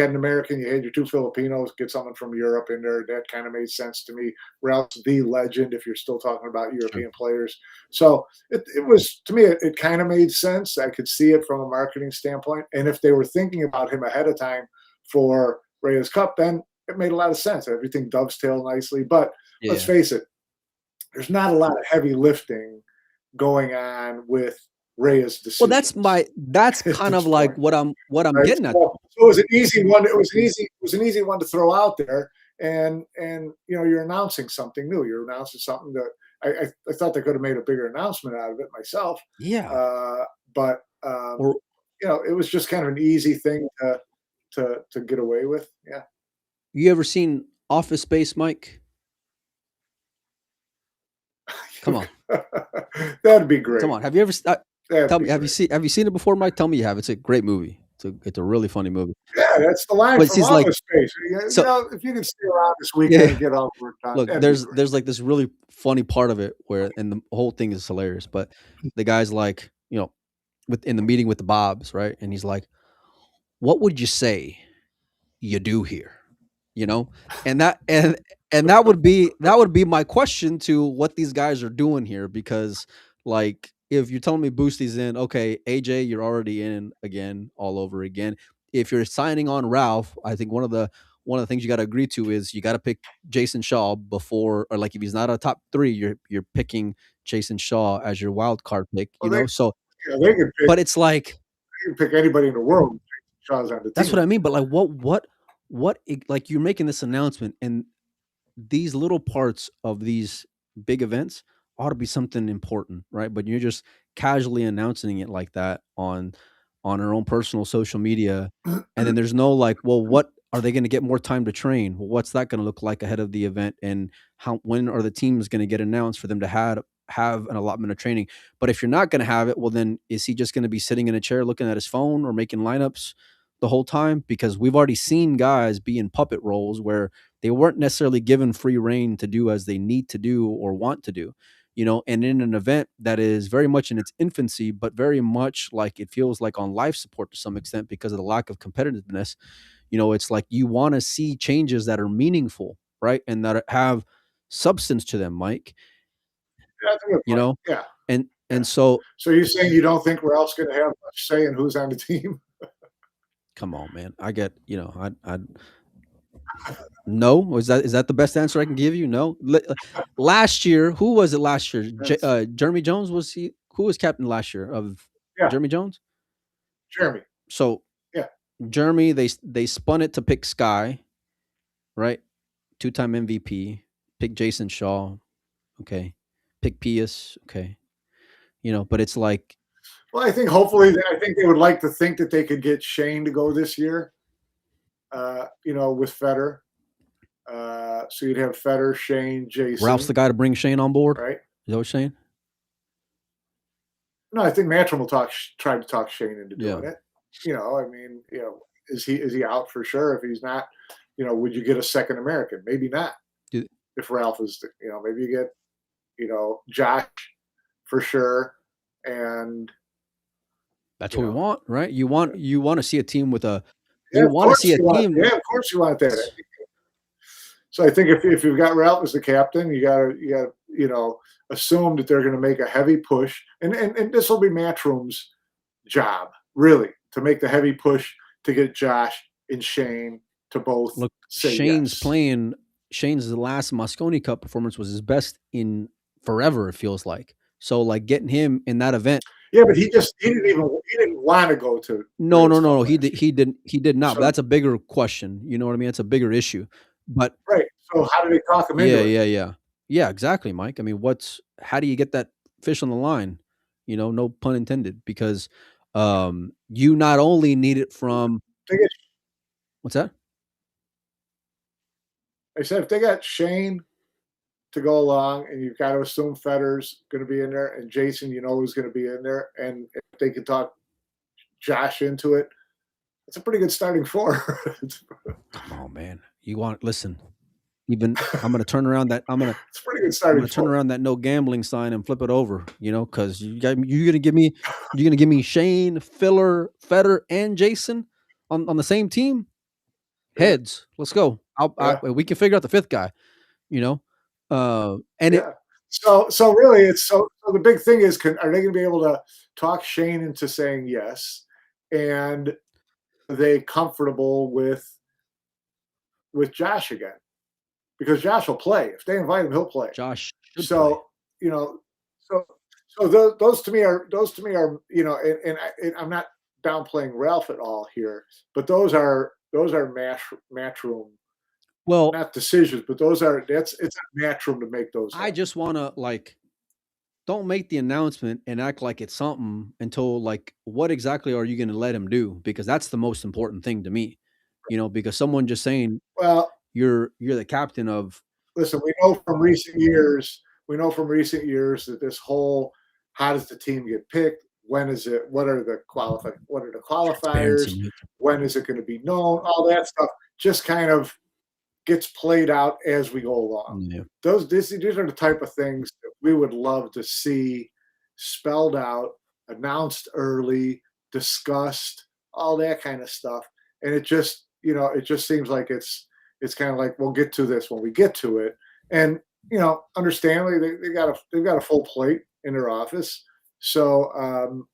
Speaker 3: had an American, you had your two Filipinos, get someone from Europe in there. That kind of made sense to me. Ralph's the legend if you're still talking about
Speaker 2: Sure.
Speaker 3: European players. So it was, to me, it kind of made sense. I could see it from a marketing standpoint. And if they were thinking about him ahead of time for Reyes Cup, then it made a lot of sense. Everything dovetailed nicely. But let's
Speaker 2: Yeah.
Speaker 3: face it, there's not a lot of heavy lifting going on with Reyes'
Speaker 2: Well,
Speaker 3: decisions
Speaker 2: that's
Speaker 3: at
Speaker 2: kind
Speaker 3: this
Speaker 2: of like
Speaker 3: point.
Speaker 2: what I'm
Speaker 3: Right.
Speaker 2: getting at.
Speaker 3: So it was an easy one. It was an easy one to throw out there, and you're announcing something new. You're announcing something that I thought they could have made a bigger announcement out of it myself,
Speaker 2: Yeah.
Speaker 3: but
Speaker 2: Or
Speaker 3: it was just kind of an easy thing to get away with. Yeah.
Speaker 2: you ever seen Office Space, Mike? Come on.
Speaker 3: That'd be great.
Speaker 2: Come on. Have you ever
Speaker 3: That'd
Speaker 2: tell
Speaker 3: be
Speaker 2: me, have you
Speaker 3: great.
Speaker 2: seen it before, Mike? Tell me you have. It's a great movie. It's a really funny movie.
Speaker 3: Yeah, that's the line
Speaker 2: But
Speaker 3: from
Speaker 2: she's like,
Speaker 3: Office Space.
Speaker 2: so
Speaker 3: If you could stay around this weekend
Speaker 2: yeah.
Speaker 3: and get all the work done,
Speaker 2: Look,
Speaker 3: that'd be great.
Speaker 2: there's like this really funny part of it where, and the whole thing is hilarious. But the guy's like, in the meeting with the Bobs, right? And he's like, "What would you say you do here?" You know, and that would be my question to what these guys are doing here, because like if you're telling me Boosty's in, okay, AJ, you're already in again, all over again. If you're signing on Ralph, I think one of the things you got to agree to is you got to pick Jason Shaw before, or like if he's not a top three, you're picking Jason Shaw as your wild card pick.
Speaker 3: Well, they
Speaker 2: So,
Speaker 3: yeah, they could pick
Speaker 2: but it's like,
Speaker 3: anybody in the world. Shaw's on the
Speaker 2: that's
Speaker 3: team.
Speaker 2: what I mean. But like, like you're making this announcement, and these little parts of these big events ought to be something important, right? But you're just casually announcing it like that on our own personal social media, and then there's no like, well, what are they going to get more time to train? Well, what's that going to look like ahead of the event, and when are the teams going to get announced for them to have an allotment of training? But if you're not going to have it, well, then is he just going to be sitting in a chair looking at his phone or making lineups the whole time? Because we've already seen guys be in puppet roles where they weren't necessarily given free reign to do as they need to do or want to do, and in an event that is very much in its infancy, but very much like it feels like on life support to some extent because of the lack of competitiveness. It's like you want to see changes that are meaningful, right? And that have substance to them, Mike.
Speaker 3: That's a good
Speaker 2: You
Speaker 3: point.
Speaker 2: know,
Speaker 3: Yeah,
Speaker 2: and
Speaker 3: yeah.
Speaker 2: so
Speaker 3: So you're saying you don't think Ralph's going to have much say in who's on the team?
Speaker 2: come on, man. I get, I no. Is that the best answer I can give you? No. Last year, who was it last year?
Speaker 3: That's
Speaker 2: Jeremy Jones was he? Who was captain last year of
Speaker 3: yeah,
Speaker 2: Jeremy Jones?
Speaker 3: Jeremy.
Speaker 2: So
Speaker 3: Yeah,
Speaker 2: Jeremy, they spun it to pick Sky, right? Two-time MVP. Pick Jason Shaw. Okay. Pick Pius. Okay. But it's like,
Speaker 3: well, I think hopefully I think they would like to think that they could get Shane to go this year. With Federer. So you'd have Federer, Shane,
Speaker 2: Ralph's the
Speaker 3: Jason,
Speaker 2: guy to bring Shane on board.
Speaker 3: right?
Speaker 2: Is that what you're saying?
Speaker 3: No, I think Matchroom will try to talk Shane into doing
Speaker 2: Yeah.
Speaker 3: it. I mean, is he out for sure? If he's not, would you get a second American? Maybe not.
Speaker 2: Do-
Speaker 3: If Ralph is, maybe you get, Josh for sure, and
Speaker 2: That's
Speaker 3: you
Speaker 2: what we
Speaker 3: know,
Speaker 2: want, right? You want to see a team with a
Speaker 3: yeah,
Speaker 2: you
Speaker 3: of
Speaker 2: want to
Speaker 3: course
Speaker 2: see a
Speaker 3: you want,
Speaker 2: team.
Speaker 3: yeah, of course you want that. So I think if you've got Ralph as the captain, you got to assume that they're going to make a heavy push, and this will be Matchroom's job really to make the heavy push to get Josh and Shane to both
Speaker 2: Look,
Speaker 3: say
Speaker 2: Shane's
Speaker 3: yes.
Speaker 2: playing. Shane's last Mosconi Cup performance was his best in forever. It feels like so. Like getting him in that event.
Speaker 3: Yeah, but he didn't want to go to
Speaker 2: No,
Speaker 3: Reyes
Speaker 2: no, no,
Speaker 3: Cup
Speaker 2: no. He
Speaker 3: last
Speaker 2: did.
Speaker 3: year.
Speaker 2: He did not. But
Speaker 3: So
Speaker 2: that's a bigger question. You know what I mean? It's a bigger issue. But
Speaker 3: right. So how do they talk him
Speaker 2: yeah,
Speaker 3: into it?
Speaker 2: yeah, yeah, yeah. Exactly, Mike. I mean, how do you get that fish on the line? No pun intended. Because you not only need it from
Speaker 3: They get,
Speaker 2: what's that?
Speaker 3: I said if they got Shane to go along, and you've got to assume Federer's going to be in there, and Jason, who's going to be in there, and if they can talk Josh into it, it's a pretty good starting four.
Speaker 2: Come on, man. Listen. Even I'm gonna turn around that I'm gonna
Speaker 3: It's a pretty good
Speaker 2: I'm
Speaker 3: starting
Speaker 2: gonna turn
Speaker 3: four.
Speaker 2: around that no gambling sign and flip it over, because you're gonna give me Shane, Federer, and Jason on the same team.
Speaker 3: Yeah,
Speaker 2: Heads. Let's go.
Speaker 3: yeah,
Speaker 2: We can figure out the fifth guy. And it
Speaker 3: yeah. So really, so the big thing is, are they going to be able to talk Shane into saying yes, and are they comfortable with Josh again? Because Josh will play if they invite him, he'll play.
Speaker 2: Josh should play.
Speaker 3: So those to me are and I'm not downplaying Ralph at all here, but those are matchroom,
Speaker 2: Well,
Speaker 3: not decisions, but it's a matchroom to make those.
Speaker 2: I just wanna don't make the announcement and act like it's something until what exactly are you gonna let him do? Because that's the most important thing to me. Because someone just saying
Speaker 3: Well,
Speaker 2: you're the captain of
Speaker 3: listen, we know from recent years that this whole how does the team get picked? When is it? What are the qualifiers?
Speaker 2: Mike.
Speaker 3: When is it going to be known? All that stuff just kind of gets played out as we go along.
Speaker 2: Yeah.
Speaker 3: These are the type of things that we would love to see spelled out, announced early, discussed, all that kind of stuff. And it just seems like it's kind of like we'll get to this when we get to it. And understandably, they've got a full plate in their office, so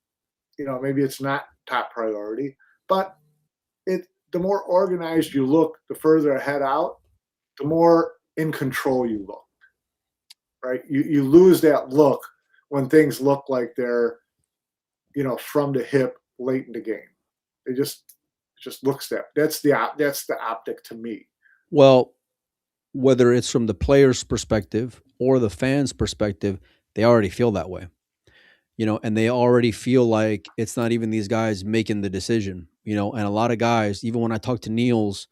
Speaker 3: maybe it's not top priority. But the more organized you look, the further ahead out, the more in control you look. Right? You lose that look when things look like they're from the hip late in the game. It just looks that's the optic to me.
Speaker 2: Well, whether it's from the player's perspective or the fans' perspective, they already feel that way. And they already feel like it's not even these guys making the decision, and a lot of guys, even when I talked to Niels,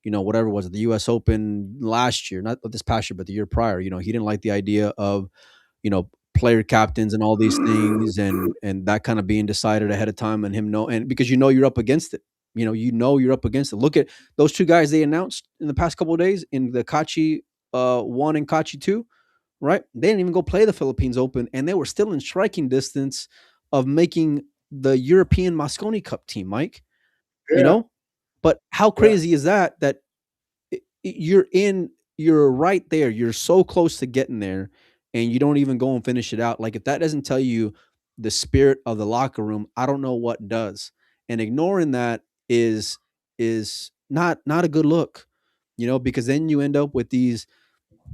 Speaker 2: whatever was it, the US Open last year, not this past year, but the year prior, he didn't like the idea of, player captains and all these things and that kind of being decided ahead of time and him and because you're up against it. You're up against it. Look at those two guys they announced in the past couple of days in the Kachi 1 and Kachi 2, right? They didn't even go play the Philippines Open, and they were still in striking distance of making the European Mosconi Cup team, Mike.
Speaker 3: Yeah.
Speaker 2: But how crazy is that you're in you're right there. You're so close to getting there, and you don't even go and finish it out. Like if that doesn't tell you the spirit of the locker room, I don't know what does. And ignoring that is not a good look, because then you end up with these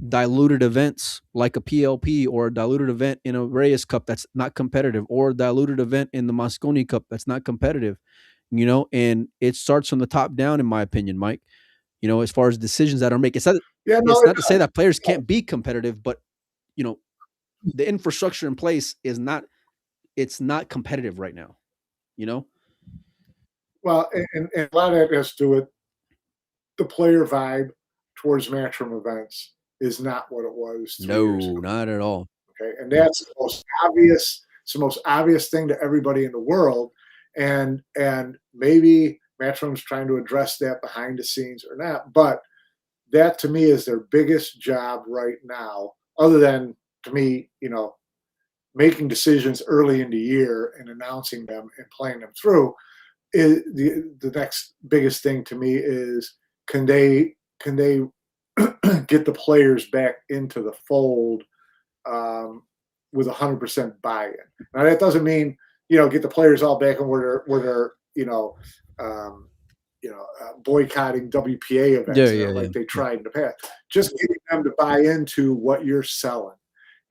Speaker 2: diluted events like a PLP or a diluted event in a Reyes Cup that's not competitive, or a diluted event in the Mosconi Cup that's not competitive, and it starts from the top down, in my opinion, Mike. As far as decisions that are made,
Speaker 3: Yeah, no,
Speaker 2: it's
Speaker 3: it
Speaker 2: not to say
Speaker 3: does.
Speaker 2: that players can't be competitive, but you know, the infrastructure in place it's not competitive right now, you know?
Speaker 3: Well, and a lot of that has to do with the player vibe towards matchroom events is not what it was 3 years
Speaker 2: No,
Speaker 3: ago.
Speaker 2: not at all.
Speaker 3: Okay, and that's the most obvious. It's the most obvious thing to everybody in the world, and maybe Matchroom's trying to address that behind the scenes or not. But that to me is their biggest job right now, other than to me, making decisions early in the year and announcing them and playing them through. The next biggest thing to me is can they get the players back into the fold um, with 100% buy-in. Now that doesn't mean get the players all back and where they're um, boycotting WPA
Speaker 2: Yeah,
Speaker 3: events
Speaker 2: yeah,
Speaker 3: like they
Speaker 2: yeah.
Speaker 3: tried in the past. Just getting them to buy into what you're selling.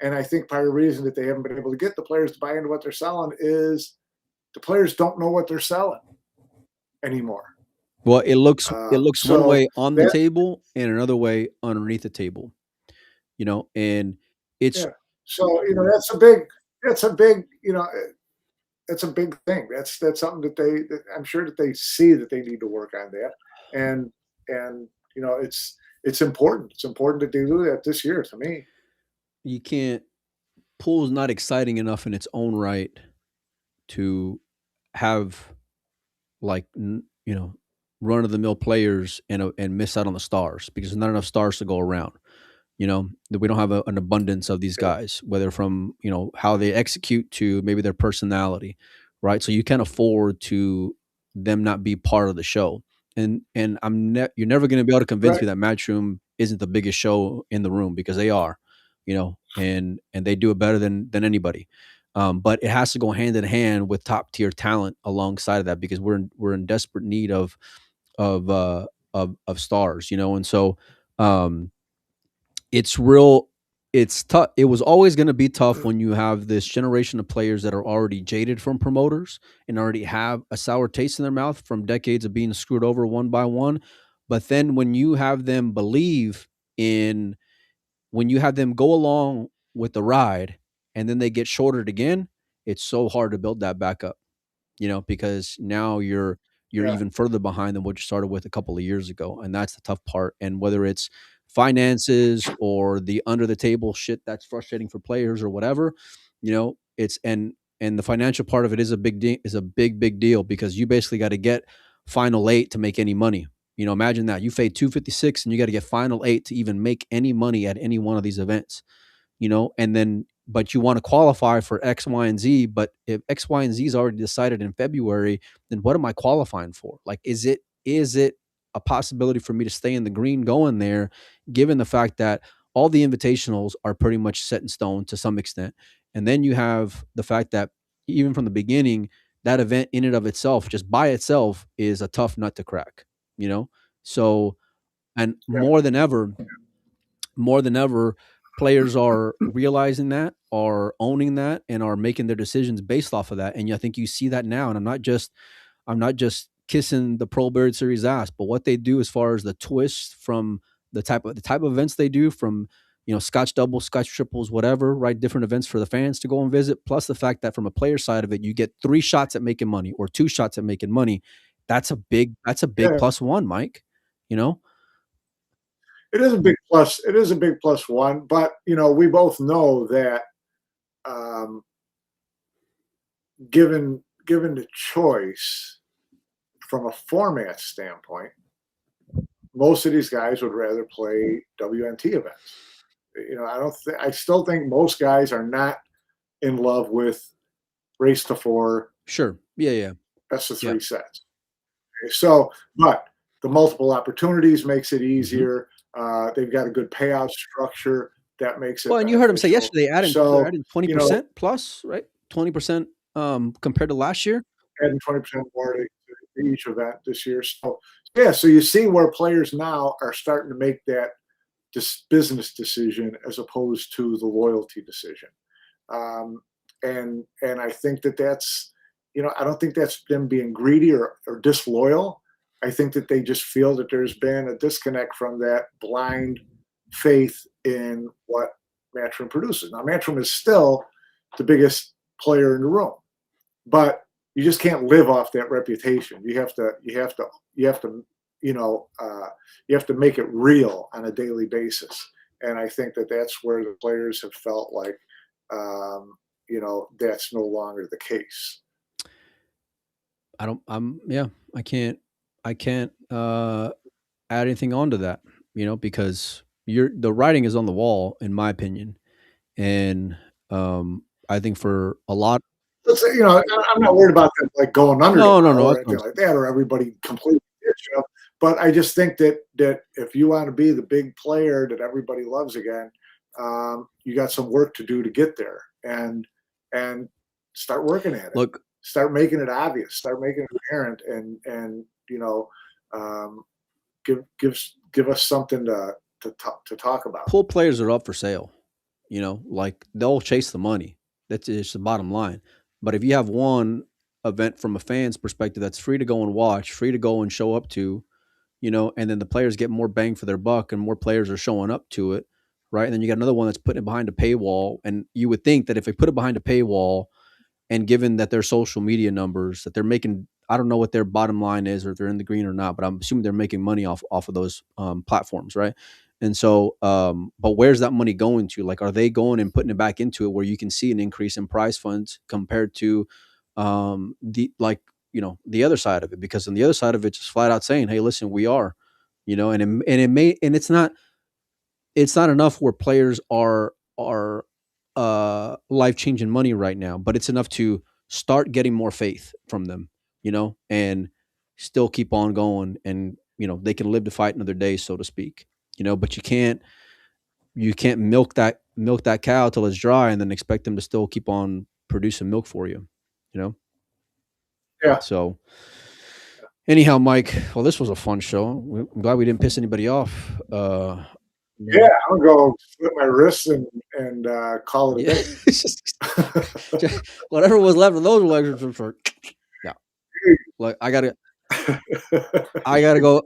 Speaker 3: And I think part of the reason that they haven't been able to get the players to buy into what they're selling is the players don't know what they're selling anymore.
Speaker 2: Well, it looks one
Speaker 3: So
Speaker 2: way on the
Speaker 3: that
Speaker 2: table and another way underneath the table, and it's
Speaker 3: yeah. So that's a big thing. That's something that I'm sure that they see that they need to work on that, and it's important. It's important that they do that this year to me.
Speaker 2: you can't pool's not exciting enough in its own right to have like run of the mill players and miss out on the stars because there's not enough stars to go around. That we don't have an abundance of these
Speaker 3: Yeah.
Speaker 2: guys, whether from how they execute to maybe their personality, right? So you can't afford to them not be part of the show. And you're never going to be able to convince
Speaker 3: Right.
Speaker 2: me that Matchroom isn't the biggest show in the room, because they are, and they do it better than anybody. But it has to go hand in hand with top tier talent alongside of that, because we're in desperate need of uh of stars, and so um it's real it's tough. It was always going to be tough when you have this generation of players that are already jaded from promoters and already have a sour taste in their mouth from decades of being screwed over one by one. But then in when you have them go along with the ride and then they get shorted again, it's so hard to build that back up, because now you're
Speaker 3: Yeah.
Speaker 2: even further behind than what you started with a couple of years ago, and that's the tough part. And whether it's finances or the under the table shit that's frustrating for players or whatever, it's and the financial part of it is is a big deal, because you basically got to get final eight to make any money. Imagine that you paid 256 and you got to get final eight to even make any money at any one of these events, and then but you want to qualify for X, Y, and Z. But if X, Y, and Z is already decided in February, then what am I qualifying for? Like, is it a possibility for me to stay in the green going there, given the fact that all the invitationals are pretty much set in stone to some extent? And then you have the fact that even from the beginning, that event in and of itself, just by itself, is a tough nut to crack, you know? So, and
Speaker 3: Yeah.
Speaker 2: more than ever, players are realizing that, are owning that, and are making their decisions based off of that. And I think you see that now. And I'm not just kissing the Pro Bird Series ass, but what they do as far as the twist from the type of events they do, from Scotch doubles, Scotch triples, whatever, right? Different events for the fans to go and visit. Plus the fact that from a player side of it, you get 3 shots at making money or 2 shots at making money. That's a big
Speaker 3: Yeah.
Speaker 2: plus one, Mike. You know,
Speaker 3: It is a big plus. It is a big plus one, but we both know that um, given the choice from a format standpoint, most of these guys would rather play WNT events. I still think most guys are not in love with race to four,
Speaker 2: sure, yeah, yeah,
Speaker 3: best of
Speaker 2: yeah.
Speaker 3: three sets. Okay, so, but the multiple opportunities makes it
Speaker 2: Mhm.
Speaker 3: easier. They've got a good payout structure that makes it
Speaker 2: Well, and you heard him say
Speaker 3: beneficial.
Speaker 2: yesterday, they're
Speaker 3: So,
Speaker 2: adding
Speaker 3: you know,
Speaker 2: 20% plus, right? 20% compared to last year.
Speaker 3: adding 20% more to each event this year. So, yeah, so you see where players now are starting to make that business decision as opposed to the loyalty decision. Um, and I think that that's, I don't think that's them being greedy or disloyal. I think that they just feel that there's been a disconnect from that blind faith in what Matchroom produces. Now, Matchroom is still the biggest player in the room, but you just can't live off that reputation. You have to make it real on a daily basis. And I think that that's where the players have felt like, that's no longer the case.
Speaker 2: I don't. Yeah. I can't add anything onto that. Because the writing is on the wall, in my opinion, and I think for a lot.
Speaker 3: Let's say, I'm not worried about them like going under
Speaker 2: No, no,
Speaker 3: tomorrow
Speaker 2: no.
Speaker 3: or
Speaker 2: That's what I'm
Speaker 3: anything like that, or everybody completely but I just think that if you want to be the big player that everybody loves again, you got some work to do to get there, and start working at it.
Speaker 2: Look,
Speaker 3: start making it obvious. Start making it apparent, and um, give us something to talk about.
Speaker 2: pool players are up for sale. Like they'll chase the money. That's just the bottom line. But if you have one event from a fan's perspective that's free to go and watch, free to go and show up to, and then the players get more bang for their buck and more players are showing up to it, right? And then you got another one that's putting it behind a paywall. And you would think that if they put it behind a paywall, and given that their social media numbers that they're making, I don't know what their bottom line is or if they're in the green or not, but I'm assuming they're making money off of those platforms, right? And so, but where's that money going to? Like, are they going and putting it back into it where you can see an increase in prize funds compared to the other side of it? Because on the other side of it, just flat out saying, "Hey, listen, we are," and it's not enough where players are life changing money right now, but it's enough to start getting more faith from them, and still keep on going, and they can live to fight another day, so to speak. But you can't milk that cow till it's dry, and then expect them to still keep on producing milk for you. You know.
Speaker 3: Yeah.
Speaker 2: So anyhow, Mike, well, this was a fun show. I'm glad we didn't piss anybody off.
Speaker 3: Yeah, I'll go split my wrists and call it a day.
Speaker 2: Whatever was left of those legs were, yeah. Like I gotta go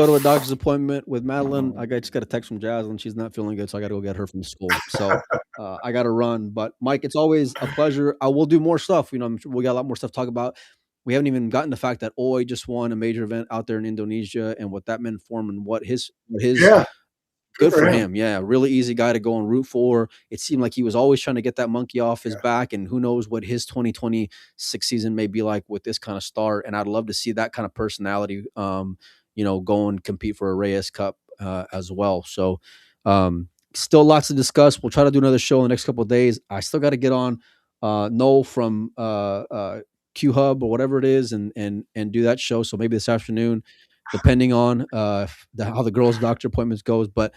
Speaker 2: to a doctor's appointment with Madeline. I just got a text from Jaslyn. She's not feeling good, so I gotta go get her from school. So I gotta run. But Mike, it's always a pleasure. I will do more stuff. I'm sure we got a lot more stuff to talk about. We haven't even gotten the fact that Oi just won a major event out there in Indonesia and what that meant for him and what his
Speaker 3: Yeah.
Speaker 2: Good for him. Yeah. Really easy guy to go and root for. It seemed like he was always trying to get that monkey off his back. And who knows what his 2026 season may be like with this kind of start. And I'd love to see that kind of personality, go and compete for a Reyes Cup as well. So still lots to discuss. We'll try to do another show in the next couple of days. I still got to get on Noel from Q Hub or whatever it is and do that show. So maybe this afternoon, depending on how the girls' doctor appointments goes. But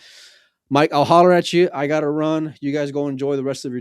Speaker 2: Mike, I'll holler at you. I got to run. You guys go enjoy the rest of your